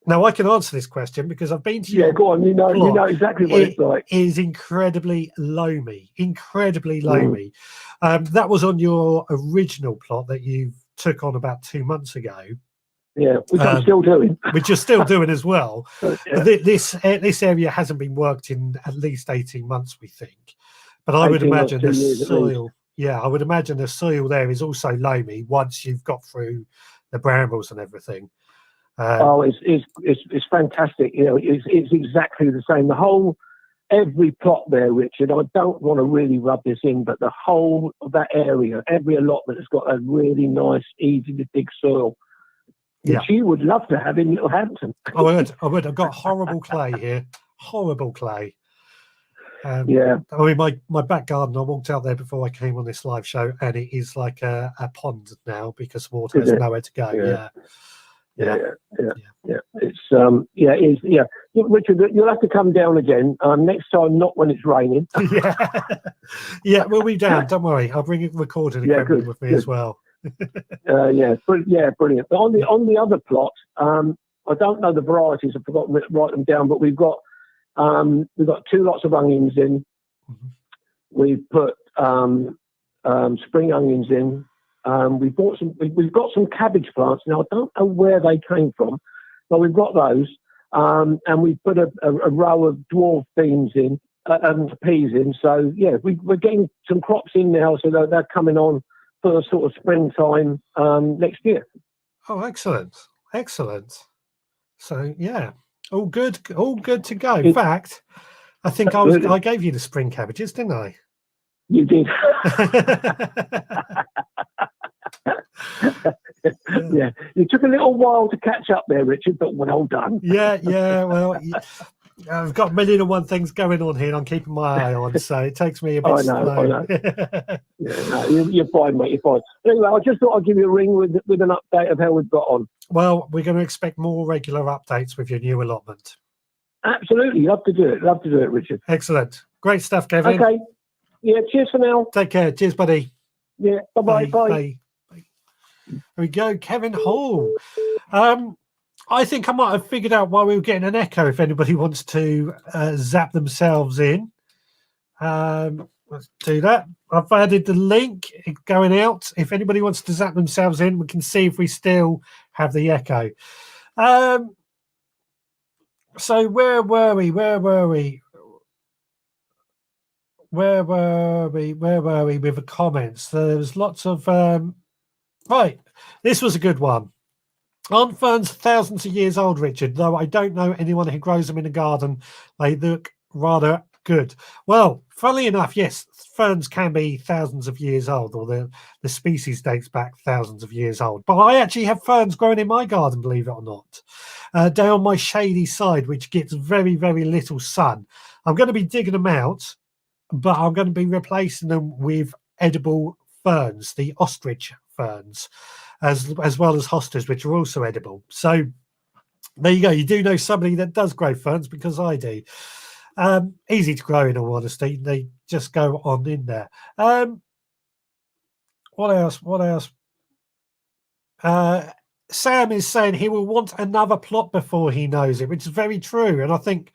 Now I can answer this question because I've been to your go on. You know exactly what it's like. It is incredibly loamy, incredibly loamy. That was on your original plot that you took on about 2 months ago. Yeah, which I'm still doing. Which you're still doing as well. Yeah. This area hasn't been worked in at least 18 months, we think. But I would imagine the soil. Yeah, I would imagine the soil there is also loamy once you've got through the brambles and everything. It's fantastic. You know, it's exactly the same. Every plot there, Richard, I don't want to really rub this in, but the whole of that area, every allotment has got a really nice, easy to dig soil, which you would love to have in Littlehampton. I would. I've got horrible clay here. Horrible clay. I mean, my back garden, I walked out there before I came on this live show, and it is like a pond now because water has nowhere to go. Yeah. It's Richard, you'll have to come down again next time, not when it's raining. Yeah, we'll be down. Don't worry, I'll bring a recording equipment with me as well. Yeah, brilliant. But on the other plot, I don't know the varieties. I've forgotten to write them down. But we've got 2 lots of onions in. Mhm. We've put spring onions in. We've got some cabbage plants. Now I don't know where they came from, but we've got those. And we've put a row of dwarf beans in and peas in. So yeah, we're getting some crops in now, so they're coming on for the sort of springtime next year. Oh, excellent. So yeah, all good to go. In fact, I think I gave you the spring cabbages, didn't I? You did. Yeah, you took a little while to catch up there, Richard, but well done. Yeah. Well, I've got 1,000,001 things going on here, and I'm keeping my eye on, so it takes me a bit slow. I know. Yeah, no, you're fine, mate. You're fine. Anyway, I just thought I'd give you a ring with an update of how we've got on. Well, we're going to expect more regular updates with your new allotment. Absolutely, love to do it, Richard. Excellent, great stuff, Kevin. Okay. Yeah. Cheers for now. Take care. Cheers, buddy. Yeah. Bye. Bye. There we go, Kevin Hall. I think I might have figured out why we were getting an echo. If anybody wants to zap themselves in, let's do that. I've added the link going out. If anybody wants to zap themselves in, we can see if we still have the echo. So where were we with the comments? There was lots of right. This was a good one. Aren't ferns thousands of years old, Richard? Though I don't know anyone who grows them in a garden. They look rather good. Well, funnily enough, yes, ferns can be thousands of years old, or the species dates back thousands of years old. But I actually have ferns growing in my garden, believe it or not, down my shady side, which gets very, very little sun. I'm going to be digging them out, but I'm going to be replacing them with edible ferns, the ostrich ferns, as well as hostas, which are also edible. So there you go. You do know somebody that does grow ferns, because I do. Easy to grow, in all honesty. They just go on in there. What else? Sam is saying he will want another plot before he knows it, which is very true. And I think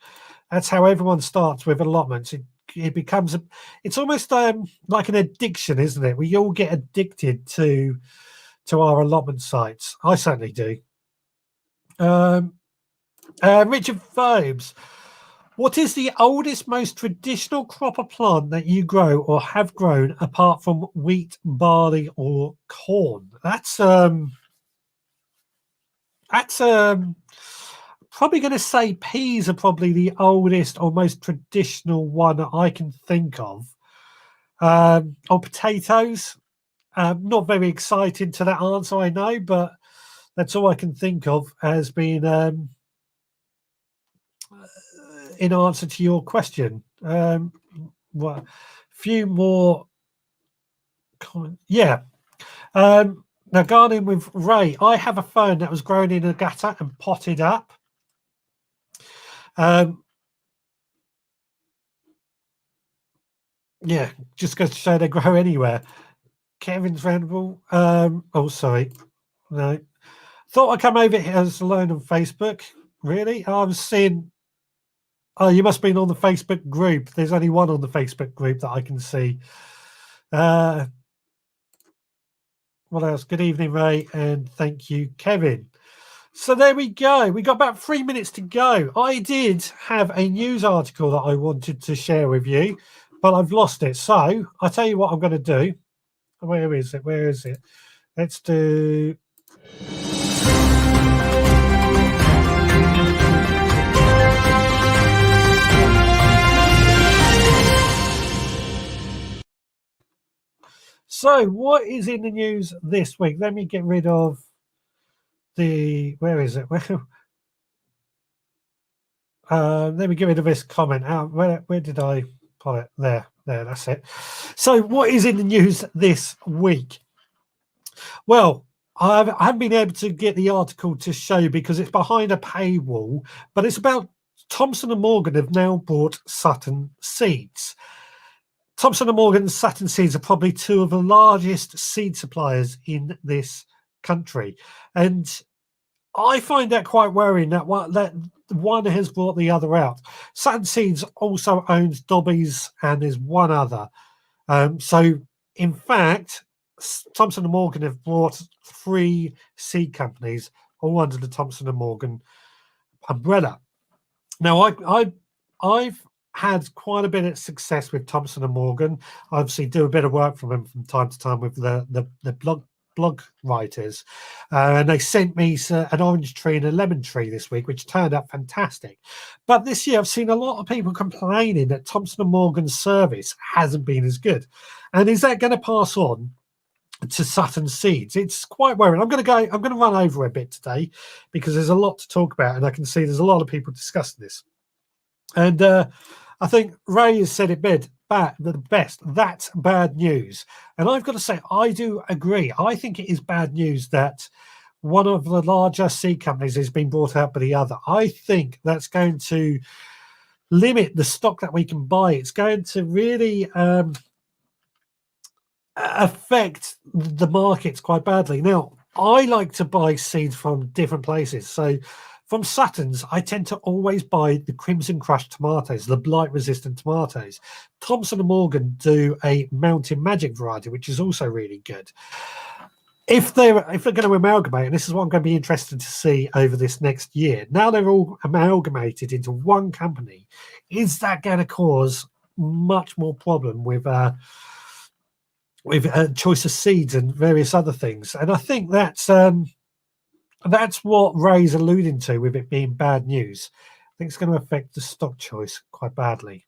that's how everyone starts with allotments. It becomes it's almost like an addiction, isn't it? We all get addicted to our allotment sites. I certainly do. Richard Phobes, what is the oldest, most traditional crop of plant that you grow or have grown apart from wheat, barley, or corn? That's probably going to say peas are probably the oldest or most traditional one that I can think of. Or potatoes. Not very exciting to that answer, I know, but that's all I can think of as being in answer to your question. Well, a few more comments. Yeah. Now, gardening with Ray, I have a fern that was grown in a gutter and potted up. Yeah, just goes to show they grow anywhere. Kevin's Randall. Oh, sorry. No. Thought I'd come over here as alone on Facebook. Really? I was seeing. Oh, you must have been on the Facebook group. There's only one on the Facebook group that I can see. What else? Good evening, Ray, and thank you, Kevin. So there we go. We got about 3 minutes to go. I did have a news article that I wanted to share with you, but I've lost it. So I'll tell you what I'm going to do. Where is it? Let's do. So what is in the news this week? Let me get rid of the. Where is it? Let me get rid of this comment. Where did I put it? There, that's it. So what is in the news this week? Well, I haven't been able to get the article to show because it's behind a paywall, but it's about Thomson & Morgan have now bought Sutton Seeds. Thompson & Morgan and Sutton Seeds are probably two of the largest seed suppliers in this country. And I find that quite worrying that one has brought the other out. Sutton Seeds also owns Dobbies and there's one other. So, in fact, Thompson & Morgan have brought 3 seed companies all under the Thompson & Morgan umbrella. Now, I've had quite a bit of success with Thompson & Morgan. I obviously do a bit of work for them from time to time with the blog writers, and they sent me an orange tree and a lemon tree this week, which turned out fantastic. But this year I've seen a lot of people complaining that Thompson & Morgan's service hasn't been as good. And is that going to pass on to Sutton Seeds? It's quite worrying. I'm going to run over a bit today because there's a lot to talk about, and I can see there's a lot of people discussing this. And I think Ray has said it the best. That's bad news. And I've got to say, I do agree. I think it is bad news that one of the larger seed companies has been brought out by the other. I think that's going to limit the stock that we can buy. It's going to really affect the markets quite badly. Now, I like to buy seeds from different places. So from Sutton's, I tend to always buy the Crimson Crush tomatoes, the blight-resistant tomatoes. Thompson & Morgan do a Mountain Magic variety, which is also really good. If they're going to amalgamate, and this is what I'm going to be interested to see over this next year, now they're all amalgamated into one company, is that going to cause much more problem with choice of seeds and various other things? And I think that's what Ray's alluding to with it being bad news. I think it's going to affect the stock choice quite badly.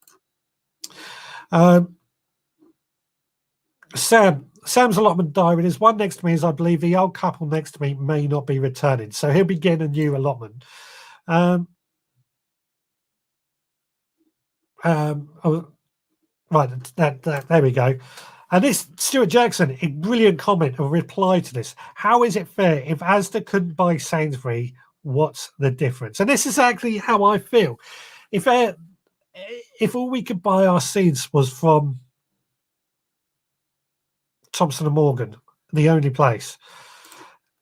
Sam's allotment diary. There's one next to me, as I believe the old couple next to me may not be returning, so he'll be getting a new allotment. Right, there we go. And this Stuart Jackson, a brilliant comment or reply to this. How is it fair if Asda couldn't buy Sainsbury? What's the difference? And this is actually how I feel. If all we could buy our seeds was from Thompson & Morgan, the only place,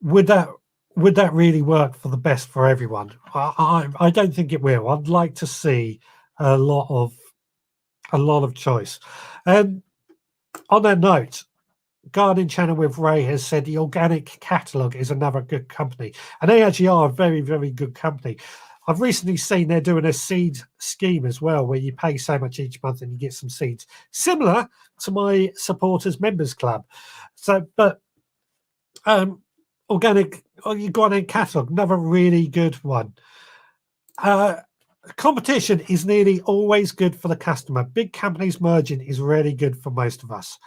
would that really work for the best for everyone? I don't think it will. I'd like to see a lot of choice. On that note, Gardening Channel with Ray has said the Organic Catalogue is another good company, and they actually are a very, very good company. I've recently seen they're doing a seed scheme as well, where you pay so much each month and you get some seeds, similar to my supporters members club. So, but Organic Catalogue, another really good one. Competition is nearly always good for the customer. Big companies merging is really good for most of us.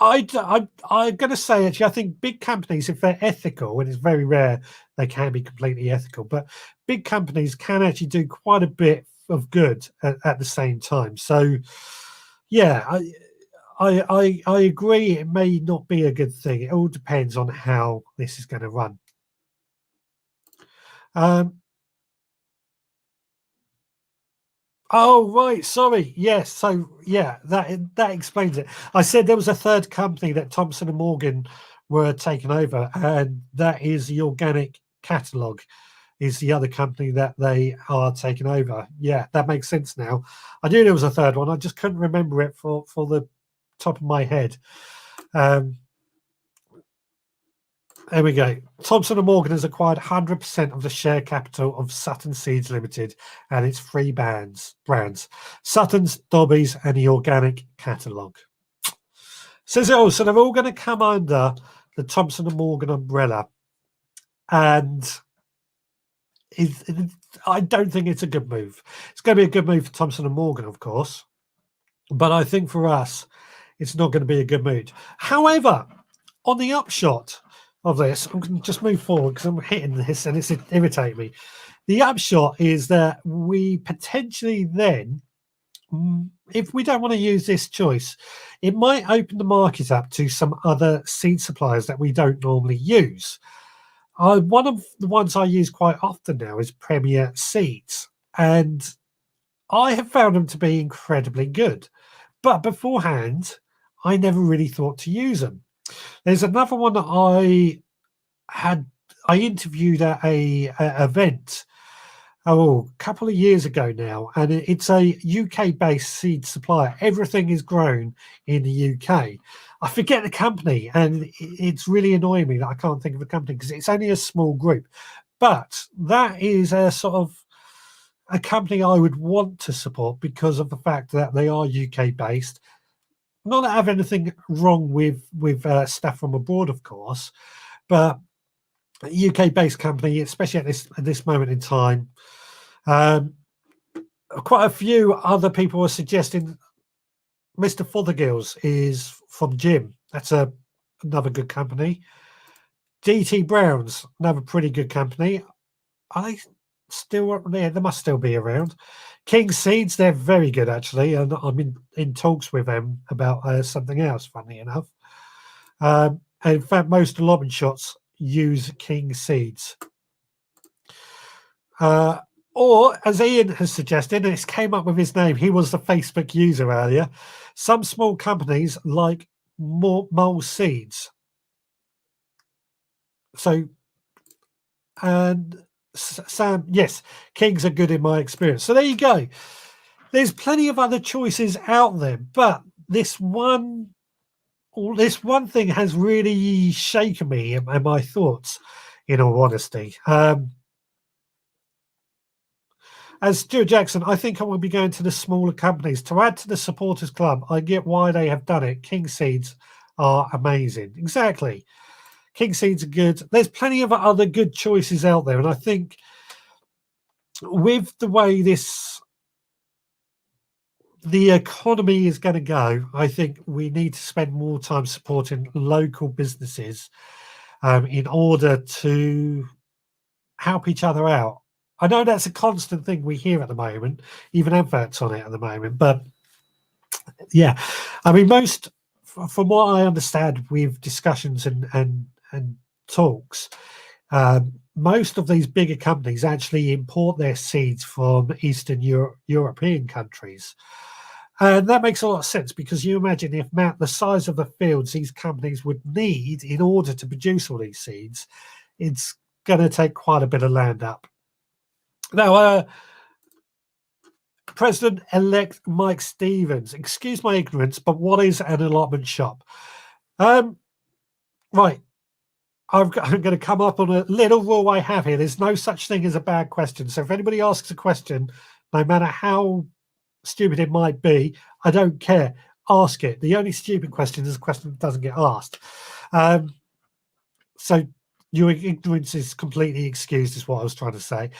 I'm going to say, actually, I think big companies, if they're ethical, and it's very rare they can be completely ethical, but big companies can actually do quite a bit of good at the same time. So, yeah, I agree. It may not be a good thing. It all depends on how this is going to run. Oh, right. Sorry. Yes. So, yeah, that explains it. I said there was a third company that Thompson & Morgan were taking over, and that is the Organic Catalogue is the other company that they are taking over. Yeah, that makes sense now. I knew there was a third one. I just couldn't remember it for the top of my head. There we go. Thompson & Morgan has acquired 100% of the share capital of Sutton Seeds Limited and its 3 brands, Sutton's, Dobbies and the Organic Catalogue. Says it all. So they're all going to come under the Thompson & Morgan umbrella. And I don't think it's a good move. It's going to be a good move for Thompson & Morgan, of course. But I think for us, it's not going to be a good move. However, on the upshot of this, I'm going to just move forward because I'm hitting this and it's irritating me. The upshot is that we potentially then, if we don't want to use this choice, it might open the market up to some other seed suppliers that we don't normally use. One of the ones I use quite often now is Premier Seeds, and I have found them to be incredibly good. but beforehand, I never really thought to use them. There's another one that I interviewed at a event a couple of years ago now, and it's a UK-based seed supplier. Everything is grown in the UK. I forget the company, and it's really annoying me that I can't think of the company because it's only a small group. But that is a sort of a company I would want to support because of the fact that they are UK-based. Not that I have anything wrong with stuff from abroad, of course, but a UK-based company, especially at this moment in time. Quite a few other people are suggesting Mr. Fothergill's is from Jim. That's another good company. DT Brown's, another pretty good company. Are they still there? They must still be around. King Seeds, they're very good actually, and I'm in talks with them about something else, funny enough. And in fact, most allotment shots use King Seeds. Or, as Ian has suggested, and it's came up with his name, he was the Facebook user earlier, some small companies like Mole Seeds. So, and Sam, yes, Kings are good in my experience. So there you go. There's plenty of other choices out there, but this one thing has really shaken me and my thoughts, in all honesty. As Stuart Jackson, I think I will be going to the smaller companies. To add to the supporters club, I get why they have done it. King Seeds are amazing. Exactly. King Seeds are good. There's plenty of other good choices out there. And I think with the way the economy is going to go, I think we need to spend more time supporting local businesses in order to help each other out. I know that's a constant thing we hear at the moment, even adverts on it at the moment. But yeah, I mean, from what I understand with discussions and talks, most of these bigger companies actually import their seeds from Eastern European countries. And that makes a lot of sense because you imagine if the size of the fields these companies would need in order to produce all these seeds, it's going to take quite a bit of land up. Now, President-elect Mike Stevens, excuse my ignorance, but what is an allotment shop? Right. I'm going to come up on a little rule I have here. There's no such thing as a bad question. So if anybody asks a question, no matter how stupid it might be, I don't care. Ask it. The only stupid question is a question that doesn't get asked. So your ignorance is completely excused, is what I was trying to say.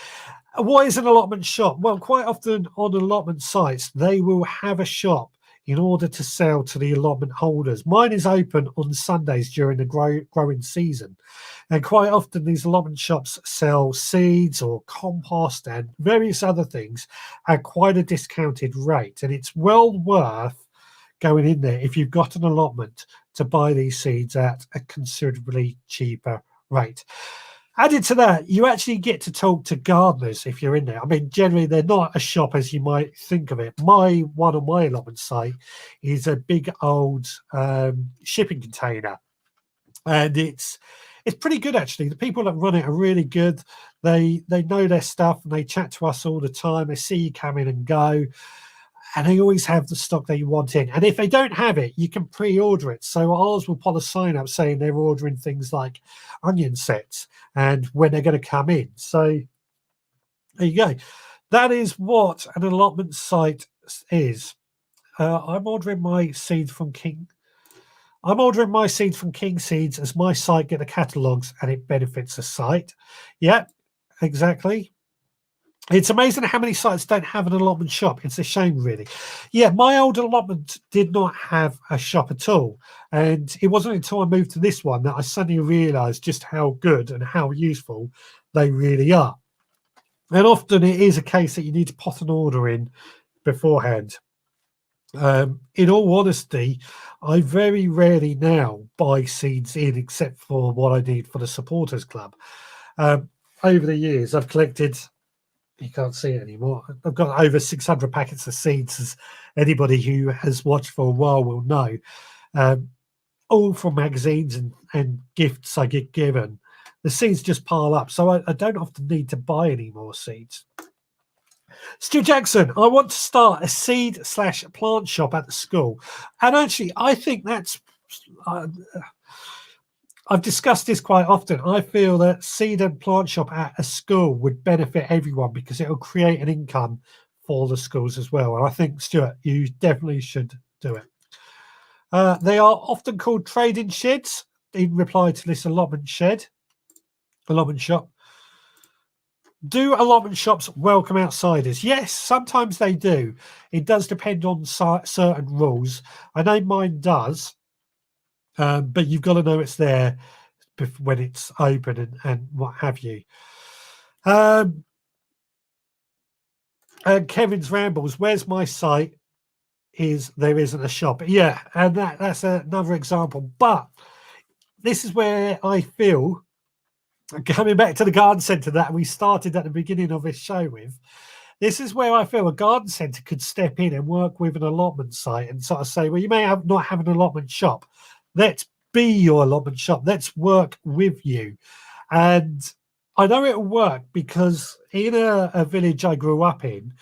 What is an allotment shop? Well, quite often on allotment sites, they will have a shop in order to sell to the allotment holders. Mine is open on Sundays during the growing season. And quite often these allotment shops sell seeds or compost and various other things at quite a discounted rate. And it's well worth going in there if you've got an allotment to buy these seeds at a considerably cheaper rate. Added to that, you actually get to talk to gardeners if you're in there. I mean, generally, they're not a shop as you might think of it. One on my allotment site is a big old shipping container. And it's pretty good, actually. The people that run it are really good. They know their stuff and they chat to us all the time. They see you come in and go. And they always have the stock that you want in. And if they don't have it, you can pre-order it. So ours will put a sign up saying they're ordering things like onion sets and when they're going to come in. So there you go. That is what an allotment site is. I'm ordering my seeds from King. I'm ordering my seeds from King Seeds as my site get the catalogues and it benefits the site. Yeah, exactly. It's amazing how many sites don't have an allotment shop. It's a shame, really. Yeah, my old allotment did not have a shop at all. And it wasn't until I moved to this one that I suddenly realised just how good and how useful they really are. And often it is a case that you need to put an order in beforehand. In all honesty, I very rarely now buy seeds in except for what I need for the supporters club. Over the years, I've collected You can't see it anymore. I've got over 600 packets of seeds, as anybody who has watched for a while will know. All from magazines and gifts I get given. The seeds just pile up, so I don't often need to buy any more seeds. Stu Jackson, I want to start a seed/plant shop at the school. And actually, I think that's... I've discussed this quite often. I feel that seed and plant shop at a school would benefit everyone because it will create an income for the schools as well. And I think, Stuart, you definitely should do it. They are often called trading sheds in reply to this allotment shop. Do allotment shops welcome outsiders? Yes, sometimes they do. It does depend on certain rules. I know mine does, but you've got to know it's there when it's open and what have you. And Kevin's Rambles, where's my site? There isn't a shop. Yeah, and that's another example. But this is where I feel, coming back to the garden centre that we started at the beginning of this show with, this is where I feel a garden centre could step in and work with an allotment site and sort of say, well, you may not have an allotment shop. Let's be your allotment shop. Let's work with you. And I know it'll work because in a village I grew up in,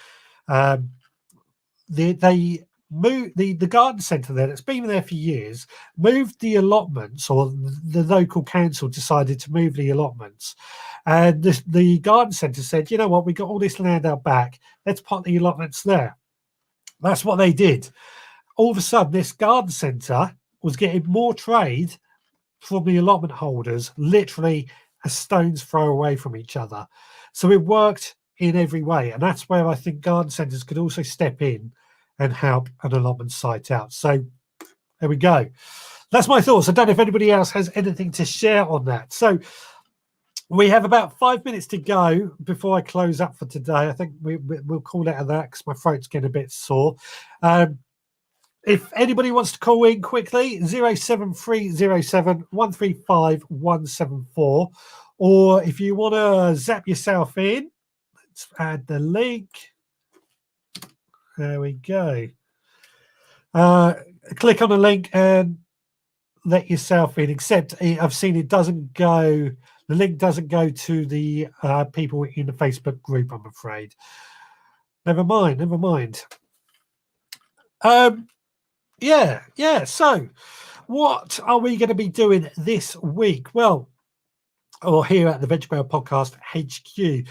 they moved the garden centre there that's been there for years, moved the allotments, or the local council decided to move the allotments, and the garden centre said, you know what, we got all this land out back, let's put the allotments there. That's what they did. All of a sudden this garden centre was getting more trade from the allotment holders, literally a stone's throw away from each other. So it worked in every way, and that's where I think garden centres could also step in and help an allotment site out. So there we go. That's my thoughts. I don't know if anybody else has anything to share on that. So we have about 5 minutes to go before I close up for today. I think we'll call it at that because my throat's getting a bit sore. If anybody wants to call in quickly, 07307 135 174. Or if you want to zap yourself in, let's add the link. There we go. Click on the link and let yourself in, except I've seen it doesn't go, the link doesn't go to the people in the Facebook group, I'm afraid. Never mind. Yeah. So what are we going to be doing this week? Well, or here at the Veg Bale Podcast HQ.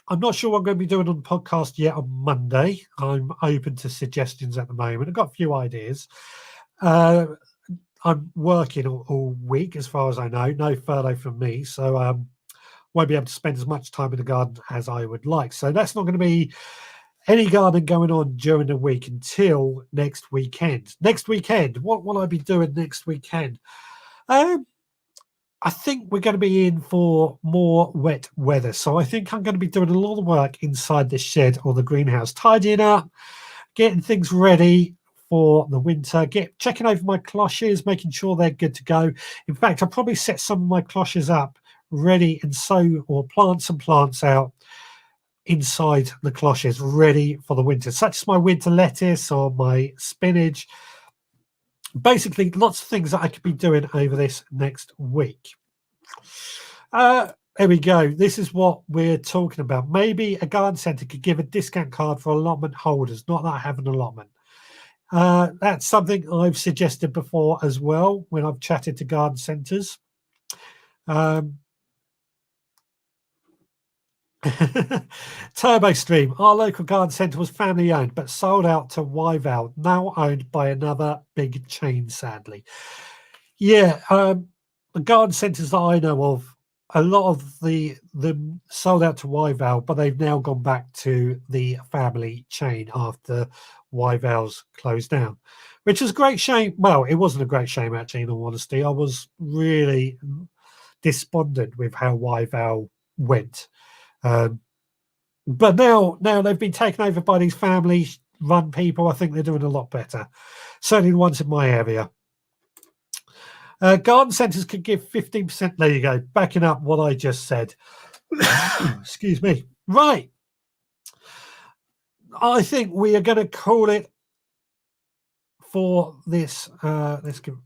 I'm not sure what I'm going to be doing on the podcast yet on Monday. I'm open to suggestions at the moment. I've got a few ideas. I'm working all week, as far as I know. No furlough from me, so won't be able to spend as much time in the garden as I would like. So that's not going to be any garden going on during the week until next weekend. Next weekend, what will I be doing next weekend? I think we're going to be in for more wet weather. So I think I'm going to be doing a lot of work inside the shed or the greenhouse, tidying up, getting things ready for the winter, checking over my cloches, making sure they're good to go. In fact, I'll probably set some of my cloches up ready and sow or plant some plants out inside the cloches ready for the winter, such as my winter lettuce or my spinach. Basically, lots of things that I could be doing over this next week. There we go. This is what we're talking about. Maybe a garden centre could give a discount card for allotment holders. Not that I have an allotment. That's something I've suggested before as well when I've chatted to garden centres. Turbo Stream, our local garden centre was family owned but sold out to Wyval, now owned by another big chain, sadly. Yeah, the garden centres that I know of, a lot of them sold out to Wyval, but they've now gone back to the family chain after Wyval's closed down, which is a great shame. Well, it wasn't a great shame, actually, in all honesty. I was really despondent with how Wyval went. But now they've been taken over by these family-run people. I think they're doing a lot better. Certainly the ones in my area. Garden centres could give 15%. There you go, backing up what I just said. Excuse me. Right. I think we are going to call it for this. Let's give.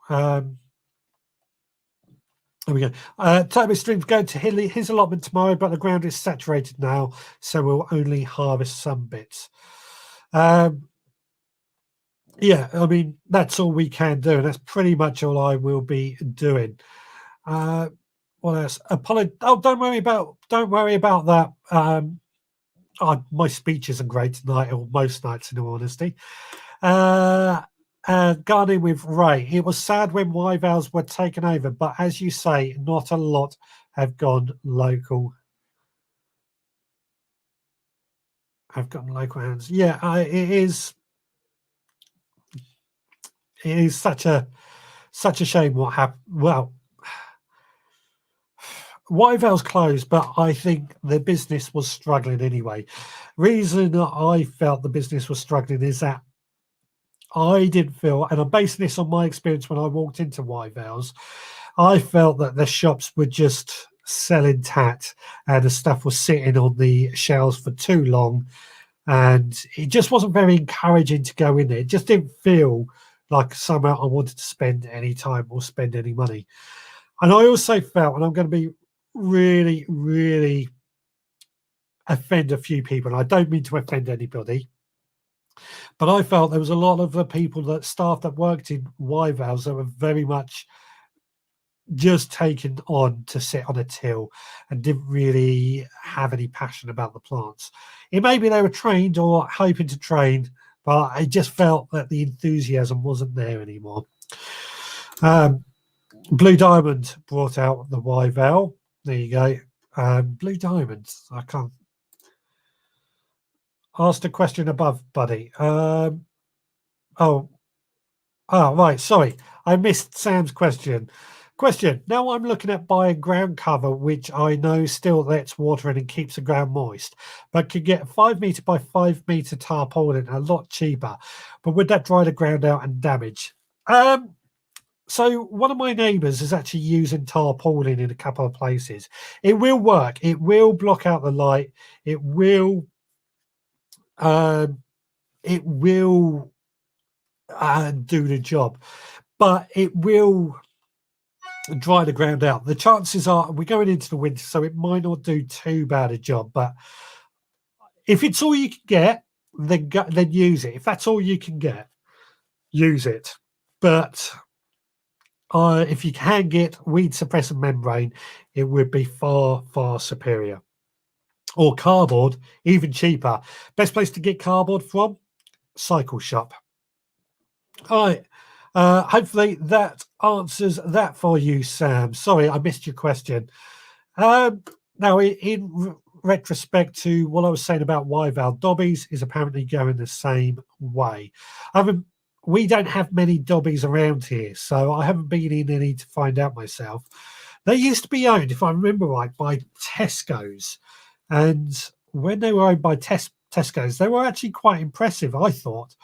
There we go. Toby Stream's going to his allotment tomorrow, but the ground is saturated now, so we'll only harvest some bits. Yeah, I mean, that's all we can do, and that's pretty much all I will be doing. What else? Don't worry about that. My speech isn't great tonight, or most nights, in all honesty. Gardening with Ray. It was sad when Wyvales were taken over, but as you say, not a lot have gone local. Have gotten local hands. Yeah, it is. It is such a shame what happened. Well, Wyvales closed, but I think the business was struggling anyway. Reason that I felt the business was struggling is that I didn't feel, and I'm basing this on my experience when I walked into Wyvales, I felt that the shops were just selling tat and the stuff was sitting on the shelves for too long, and it just wasn't very encouraging to go in there. It just didn't feel like somehow I wanted to spend any time or spend any money. And I also felt, and I'm going to be really, really offend a few people, and I don't mean to offend anybody, but I felt there was a lot of the people staff that worked in Wyvales that were very much just taken on to sit on a till and didn't really have any passion about the plants. It may be they were trained or hoping to train, but I just felt that the enthusiasm wasn't there anymore. Blue Diamond brought out the Wyvale. There you go. Blue Diamonds. I can't ask the question above, buddy. Oh, right. Sorry, I missed Sam's question. Now I'm looking at buying ground cover, which I know still lets water in and keeps the ground moist, but could get 5 meter by 5 meter tarpaulin a lot cheaper. But would that dry the ground out and damage? So one of my neighbours is actually using tarpaulin in a couple of places. It will work. It will block out the light. It will. It will do the job, but it will dry the ground out. The chances are we're going into the winter, so it might not do too bad a job. But if it's all you can get, then use it. If that's all you can get, use it. But if you can get weed suppressant membrane, it would be far, far superior. Or cardboard, even cheaper. Best place to get cardboard from? Cycle shop. All right. Hopefully that answers that for you, Sam. Sorry, I missed your question. Now, in retrospect to what I was saying about Wyvale, Dobbies is apparently going the same way. We don't have many Dobbies around here, so I haven't been in any to find out myself. They used to be owned, if I remember right, by Tesco's. And when they were owned by Tesco's, they were actually quite impressive, I thought.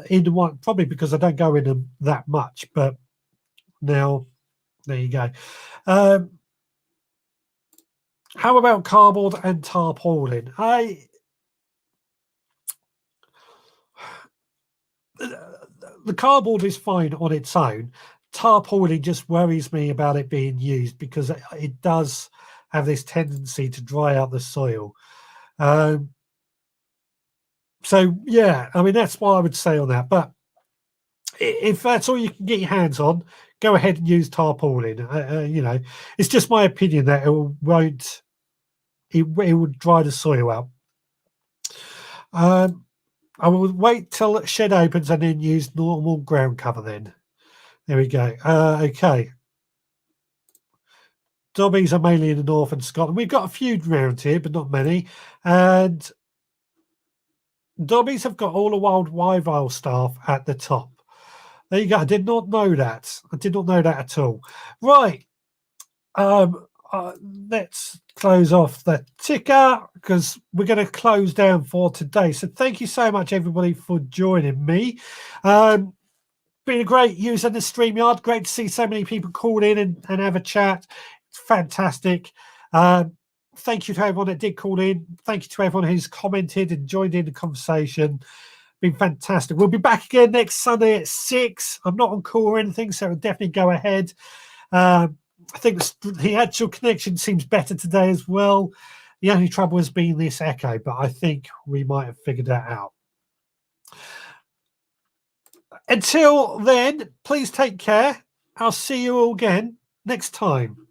In one, probably because I don't go in them that much, but now there you go. How about cardboard and tarpaulin? The cardboard is fine on its own. Tarpaulin just worries me about it being used because it does have this tendency to dry out the soil. So yeah, I mean that's what I would say on that. But if that's all you can get your hands on, go ahead and use tarpaulin. You know, it's just my opinion that it would dry the soil out. I will wait till shed opens and then use normal ground cover then. There we go. Okay. Dobbies are mainly in the north and Scotland. We've got a few around here, but not many. And Dobbies have got all the wild Wyvale staff at the top. There you go. I did not know that. I did not know that at all. Right. Let's close off the ticker because we're going to close down for today. So thank you so much, everybody, for joining me. Been a great use of the StreamYard. Great to see so many people call in and have a chat. It's fantastic. Thank you to everyone that did call in. Thank you to everyone who's commented and joined in the conversation. Been fantastic. We'll be back again next Sunday at 6. I'm not on call or anything, so it'll definitely go ahead. I think the actual connection seems better today as well. The only trouble has been this echo, but I think we might have figured that out. Until then, please take care. I'll see you all again next time.